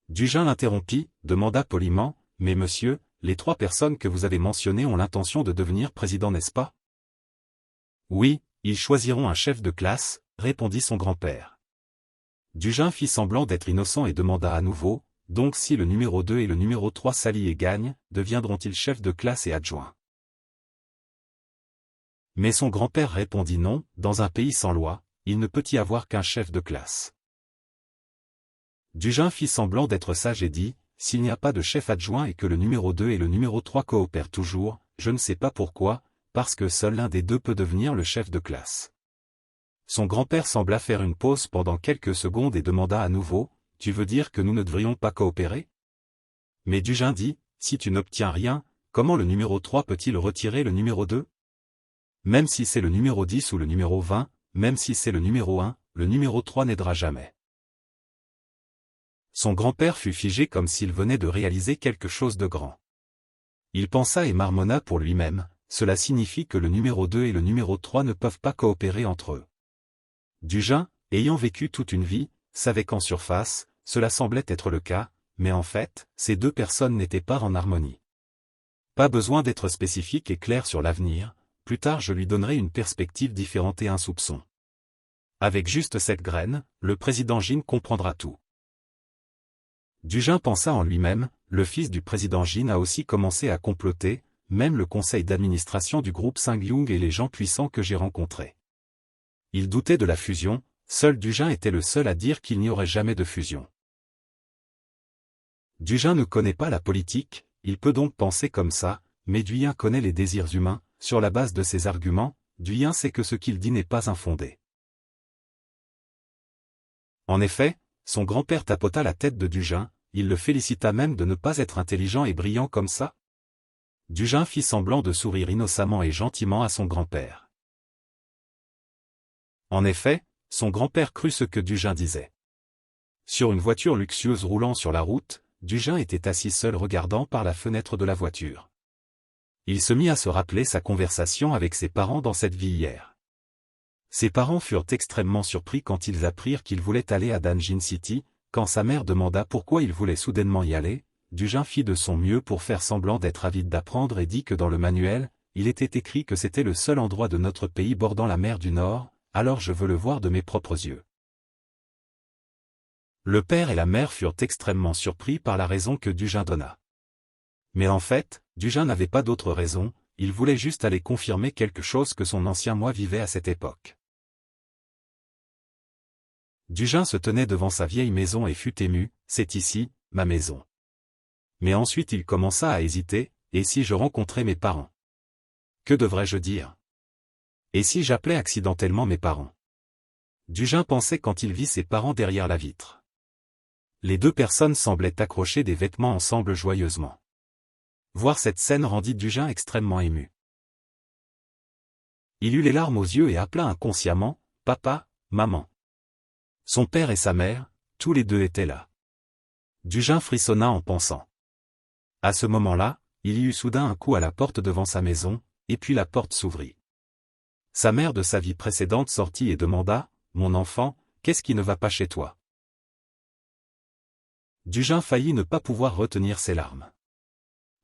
Dujin l'interrompit, demanda poliment, « Mais monsieur, les 3 personnes que vous avez mentionnées ont l'intention de devenir président, n'est-ce pas ?» « Oui, ils choisiront un chef de classe, » répondit son grand-père. Dujin fit semblant d'être innocent et demanda à nouveau, « Donc si le numéro 2 et le numéro 3 s'allient et gagnent, deviendront-ils chefs de classe et adjoints ?» Mais son grand-père répondit non, dans un pays sans loi, il ne peut y avoir qu'un chef de classe. Dujin fit semblant d'être sage et dit, « S'il n'y a pas de chef adjoint et que le numéro 2 et le numéro 3 coopèrent toujours, je ne sais pas pourquoi, parce que seul l'un des deux peut devenir le chef de classe. » Son grand-père sembla faire une pause pendant quelques secondes et demanda à nouveau, « Tu veux dire que nous ne devrions pas coopérer ?» Mais Dujin dit, « Si tu n'obtiens rien, comment le numéro 3 peut-il retirer le numéro 2 ? Même si c'est le numéro 10 ou le numéro 20, même si c'est le numéro 1, le numéro 3 n'aidera jamais. » Son grand-père fut figé comme s'il venait de réaliser quelque chose de grand. Il pensa et marmonna pour lui-même, cela signifie que le numéro 2 et le numéro 3 ne peuvent pas coopérer entre eux. Dujin, ayant vécu toute une vie, savait qu'en surface, cela semblait être le cas, mais en fait, ces 2 personnes n'étaient pas en harmonie. Pas besoin d'être spécifique et clair sur l'avenir, plus tard je lui donnerai une perspective différente et un soupçon. Avec juste cette graine, le président Jin comprendra tout. Dujin pensa en lui-même, le fils du président Jin a aussi commencé à comploter, même le conseil d'administration du groupe Singyung et les gens puissants que j'ai rencontrés. Il doutait de la fusion, seul Dujin était le seul à dire qu'il n'y aurait jamais de fusion. Dujin ne connaît pas la politique, il peut donc penser comme ça, mais Dujin connaît les désirs humains, sur la base de ses arguments, Dujin sait que ce qu'il dit n'est pas infondé. En effet, son grand-père tapota la tête de Dujin, il le félicita même de ne pas être intelligent et brillant comme ça. Dujin fit semblant de sourire innocemment et gentiment à son grand-père. En effet, son grand-père crut ce que Dujin disait. Sur une voiture luxueuse roulant sur la route, Dujin était assis seul regardant par la fenêtre de la voiture. Il se mit à se rappeler sa conversation avec ses parents dans cette vie hier. Ses parents furent extrêmement surpris quand ils apprirent qu'il voulait aller à Danjin City. Quand sa mère demanda pourquoi il voulait soudainement y aller, Dujin fit de son mieux pour faire semblant d'être avide d'apprendre et dit que dans le manuel, il était écrit que c'était le seul endroit de notre pays bordant la mer du Nord, alors je veux le voir de mes propres yeux. Le père et la mère furent extrêmement surpris par la raison que Dujin donna. Mais en fait, Dujin n'avait pas d'autre raison, il voulait juste aller confirmer quelque chose que son ancien moi vivait à cette époque. Dujin se tenait devant sa vieille maison et fut ému, « C'est ici, ma maison. » Mais ensuite il commença à hésiter, « Et si je rencontrais mes parents ? Que devrais-je dire ? Et si j'appelais accidentellement mes parents ?» Dujin pensait quand il vit ses parents derrière la vitre. Les 2 personnes semblaient accrocher des vêtements ensemble joyeusement. Voir cette scène rendit Dujin extrêmement ému. Il eut les larmes aux yeux et appela inconsciemment, « Papa, maman. » Son père et sa mère, tous les 2 étaient là. Dujin frissonna en pensant. À ce moment-là, il y eut soudain un coup à la porte devant sa maison, et puis la porte s'ouvrit. Sa mère de sa vie précédente sortit et demanda, « Mon enfant, qu'est-ce qui ne va pas chez toi ?» Dujin faillit ne pas pouvoir retenir ses larmes.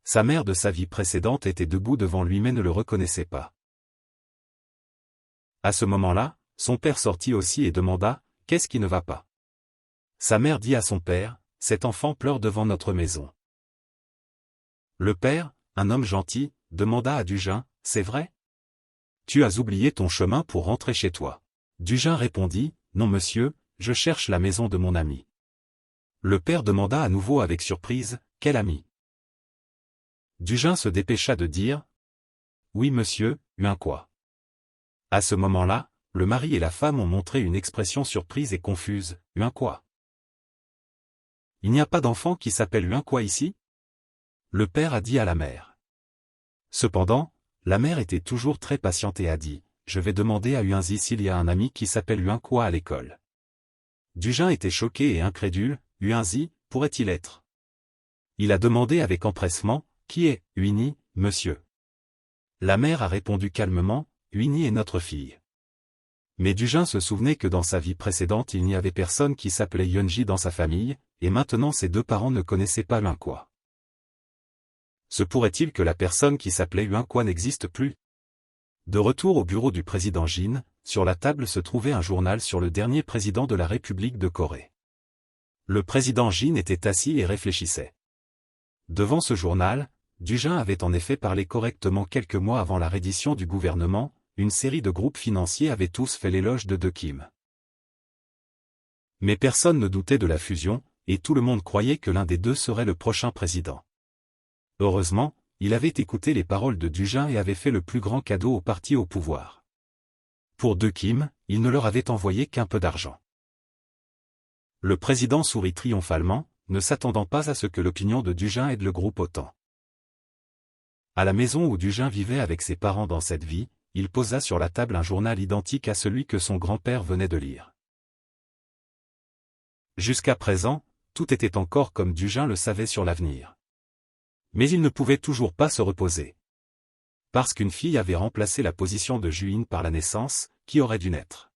Sa mère de sa vie précédente était debout devant lui mais ne le reconnaissait pas. À ce moment-là, son père sortit aussi et demanda, « Qu'est-ce qui ne va pas ?» Sa mère dit à son père, « Cet enfant pleure devant notre maison. » Le père, un homme gentil, demanda à Dujin, « C'est vrai ? Tu as oublié ton chemin pour rentrer chez toi. » Dujin répondit, « Non monsieur, je cherche la maison de mon ami. » Le père demanda à nouveau avec surprise, « Quel ami ?» Dujin se dépêcha de dire, « Oui monsieur, un quoi ?» À ce moment-là, le mari et la femme ont montré une expression surprise et confuse, « Un quoi ? Il n'y a pas d'enfant qui s'appelle un quoi ici ?» Le père a dit à la mère. Cependant, la mère était toujours très patiente et a dit, « Je vais demander à Yuanzi s'il y a un ami qui s'appelle Yuan quoi à l'école. » Dujin était choqué et incrédule, « Yuanzi, pourrait-il être ?» Il a demandé avec empressement, « Qui est, Uini, monsieur ?» La mère a répondu calmement, « Uini est notre fille. » Mais Dujin se souvenait que dans sa vie précédente il n'y avait personne qui s'appelait Yunji dans sa famille, et maintenant ses deux parents ne connaissaient pas Yuan-kwa. Se pourrait-il que la personne qui s'appelait Yuan-kwa n'existe plus? De retour au bureau du président Jin, sur la table se trouvait un journal sur le dernier président de la République de Corée. Le président Jin était assis et réfléchissait. Devant ce journal, Dujin avait en effet parlé correctement quelques mois avant la reddition du gouvernement, une série de groupes financiers avaient tous fait l'éloge de Kim. Mais personne ne doutait de la fusion, et tout le monde croyait que l'un des deux serait le prochain président. Heureusement, il avait écouté les paroles de Dujin et avait fait le plus grand cadeau au parti au pouvoir. Pour Kim, il ne leur avait envoyé qu'un peu d'argent. Le président sourit triomphalement, ne s'attendant pas à ce que l'opinion de Dujin aide le groupe autant. À la maison où Dujin vivait avec ses parents dans cette vie, il posa sur la table un journal identique à celui que son grand-père venait de lire. Jusqu'à présent, tout était encore comme Dujin le savait sur l'avenir. Mais il ne pouvait toujours pas se reposer. Parce qu'une fille avait remplacé la position de Juin par la naissance, qui aurait dû naître.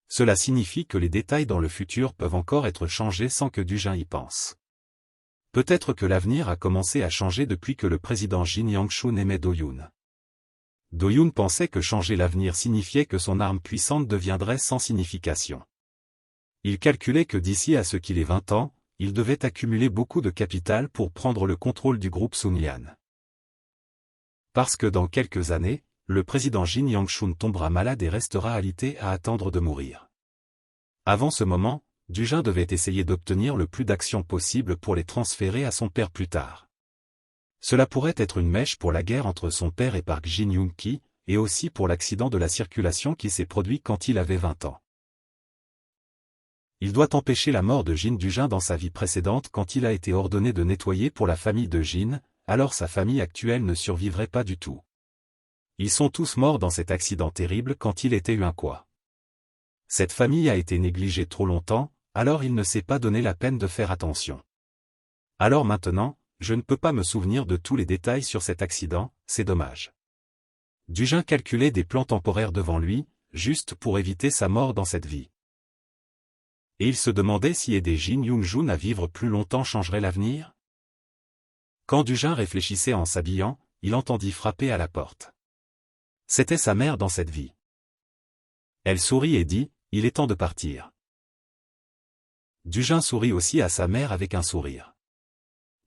Cela signifie que les détails dans le futur peuvent encore être changés sans que Dujin y pense. Peut-être que l'avenir a commencé à changer depuis que le président Jin Yang-chun aimait Do-yoon. Do-yoon pensait que changer l'avenir signifiait que son arme puissante deviendrait sans signification. Il calculait que d'ici à ce qu'il ait 20 ans, il devait accumuler beaucoup de capital pour prendre le contrôle du groupe Sunyan. Parce que dans quelques années, le président Jin Yang-chun tombera malade et restera alité à attendre de mourir. Avant ce moment, Dujin devait essayer d'obtenir le plus d'actions possible pour les transférer à son père plus tard. Cela pourrait être une mèche pour la guerre entre son père et Park Jin-young-ki, et aussi pour l'accident de la circulation qui s'est produit quand il avait 20 ans. Il doit empêcher la mort de Jin Dujin dans sa vie précédente quand il a été ordonné de nettoyer pour la famille de Jin, alors sa famille actuelle ne survivrait pas du tout. Ils sont tous morts dans cet accident terrible quand il était Yuan-kwa. Cette famille a été négligée trop longtemps, alors il ne s'est pas donné la peine de faire attention. Alors maintenant, je ne peux pas me souvenir de tous les détails sur cet accident, c'est dommage. Dujin calculait des plans temporaires devant lui, juste pour éviter sa mort dans cette vie. Et il se demandait si aider Jin Young-jun à vivre plus longtemps changerait l'avenir. Quand Dujin réfléchissait en s'habillant, il entendit frapper à la porte. C'était sa mère dans cette vie. Elle sourit et dit, « Il est temps de partir. » Dujin sourit aussi à sa mère avec un sourire.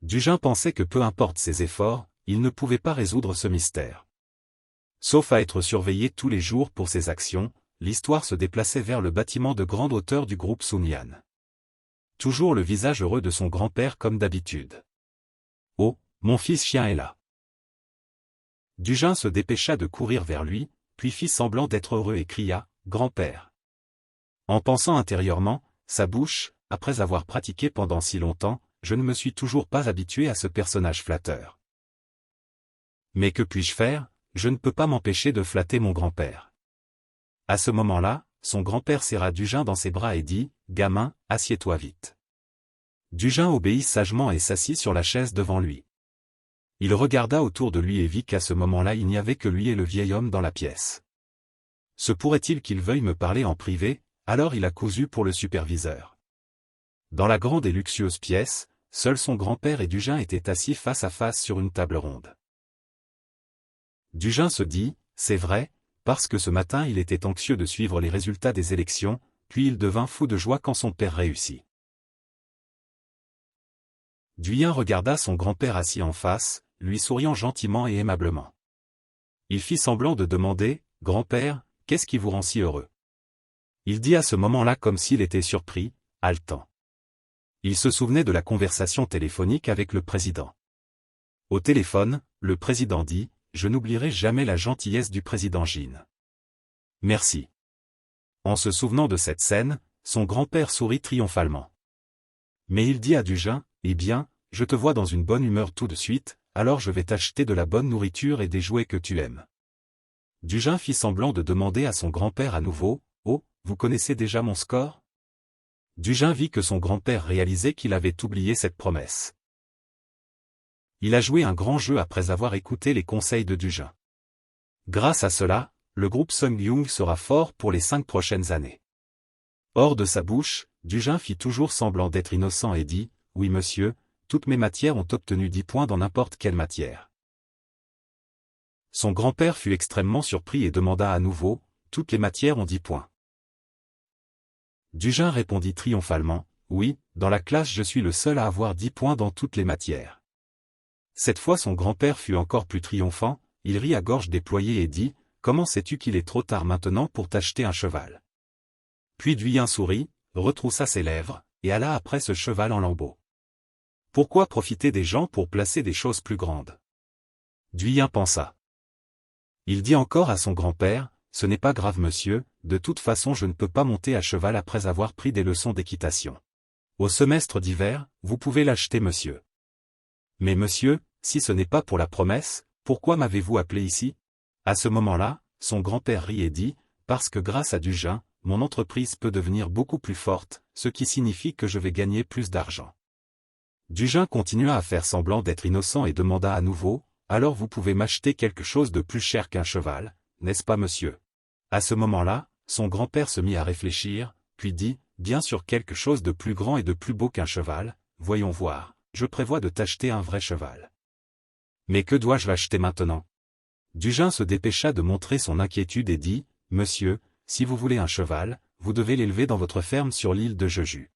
Dujin pensait que peu importe ses efforts, il ne pouvait pas résoudre ce mystère. Sauf à être surveillé tous les jours pour ses actions, l'histoire se déplaçait vers le bâtiment de grande hauteur du groupe Sunyan. Toujours le visage heureux de son grand-père comme d'habitude. « Oh, mon fils chien est là. » Dujin se dépêcha de courir vers lui, puis fit semblant d'être heureux et cria, « Grand-père !» En pensant intérieurement, sa bouche, après avoir pratiqué pendant si longtemps, je ne me suis toujours pas habitué à ce personnage flatteur. Mais que puis-je faire? Je ne peux pas m'empêcher de flatter mon grand-père. À ce moment-là, son grand-père serra Dujin dans ses bras et dit, « Gamin, assieds-toi vite. » Dujin obéit sagement et s'assit sur la chaise devant lui. Il regarda autour de lui et vit qu'à ce moment-là il n'y avait que lui et le vieil homme dans la pièce. Se pourrait-il qu'il veuille me parler en privé? Alors il a cousu pour le superviseur. Dans la grande et luxueuse pièce, seuls son grand-père et Dujin étaient assis face à face sur une table ronde. Dujin se dit, c'est vrai, parce que ce matin il était anxieux de suivre les résultats des élections, puis il devint fou de joie quand son père réussit. Dujin regarda son grand-père assis en face, lui souriant gentiment et aimablement. Il fit semblant de demander, « Grand-père, qu'est-ce qui vous rend si heureux ?» Il dit à ce moment-là comme s'il était surpris, haletant. Il se souvenait de la conversation téléphonique avec le président. Au téléphone, le président dit, « Je n'oublierai jamais la gentillesse du président Jin. Merci. » En se souvenant de cette scène, son grand-père sourit triomphalement. Mais il dit à Dujin, « Eh bien, je te vois dans une bonne humeur tout de suite, alors je vais t'acheter de la bonne nourriture et des jouets que tu aimes. » Dujin fit semblant de demander à son grand-père à nouveau, « Oh, vous connaissez déjà mon score ?» Dujin vit que son grand-père réalisait qu'il avait oublié cette promesse. Il a joué un grand jeu après avoir écouté les conseils de Dujin. Grâce à cela, le groupe Sungyung sera fort pour les 5 prochaines années. Hors de sa bouche, Dugin fit toujours semblant d'être innocent et dit, « Oui monsieur, toutes mes matières ont obtenu 10 points dans n'importe quelle matière. » Son grand-père fut extrêmement surpris et demanda à nouveau, « Toutes les matières ont 10 points. » Dugin répondit triomphalement, « Oui, dans la classe je suis le seul à avoir 10 points dans toutes les matières. » Cette fois son grand-père fut encore plus triomphant, il rit à gorge déployée et dit, « Comment sais-tu qu'il est trop tard maintenant pour t'acheter un cheval ?» Puis Dugin sourit, retroussa ses lèvres, et alla après ce cheval en lambeaux. Pourquoi profiter des gens pour placer des choses plus grandes? Dugin pensa. Il dit encore à son grand-père, « Ce n'est pas grave monsieur, de toute façon je ne peux pas monter à cheval après avoir pris des leçons d'équitation. Au semestre d'hiver, vous pouvez l'acheter monsieur. » Mais monsieur, si ce n'est pas pour la promesse, pourquoi m'avez-vous appelé ici? À ce moment-là, son grand-père rit et dit, « Parce que grâce à Dugin, mon entreprise peut devenir beaucoup plus forte, ce qui signifie que je vais gagner plus d'argent. » Dugin continua à faire semblant d'être innocent et demanda à nouveau, « Alors vous pouvez m'acheter quelque chose de plus cher qu'un cheval, n'est-ce pas monsieur ?» À ce moment-là, son grand-père se mit à réfléchir, puis dit, « Bien sûr quelque chose de plus grand et de plus beau qu'un cheval, voyons voir, je prévois de t'acheter un vrai cheval. » Mais que dois-je l'acheter maintenant? Dugin se dépêcha de montrer son inquiétude et dit, « Monsieur, si vous voulez un cheval, vous devez l'élever dans votre ferme sur l'île de Jeju.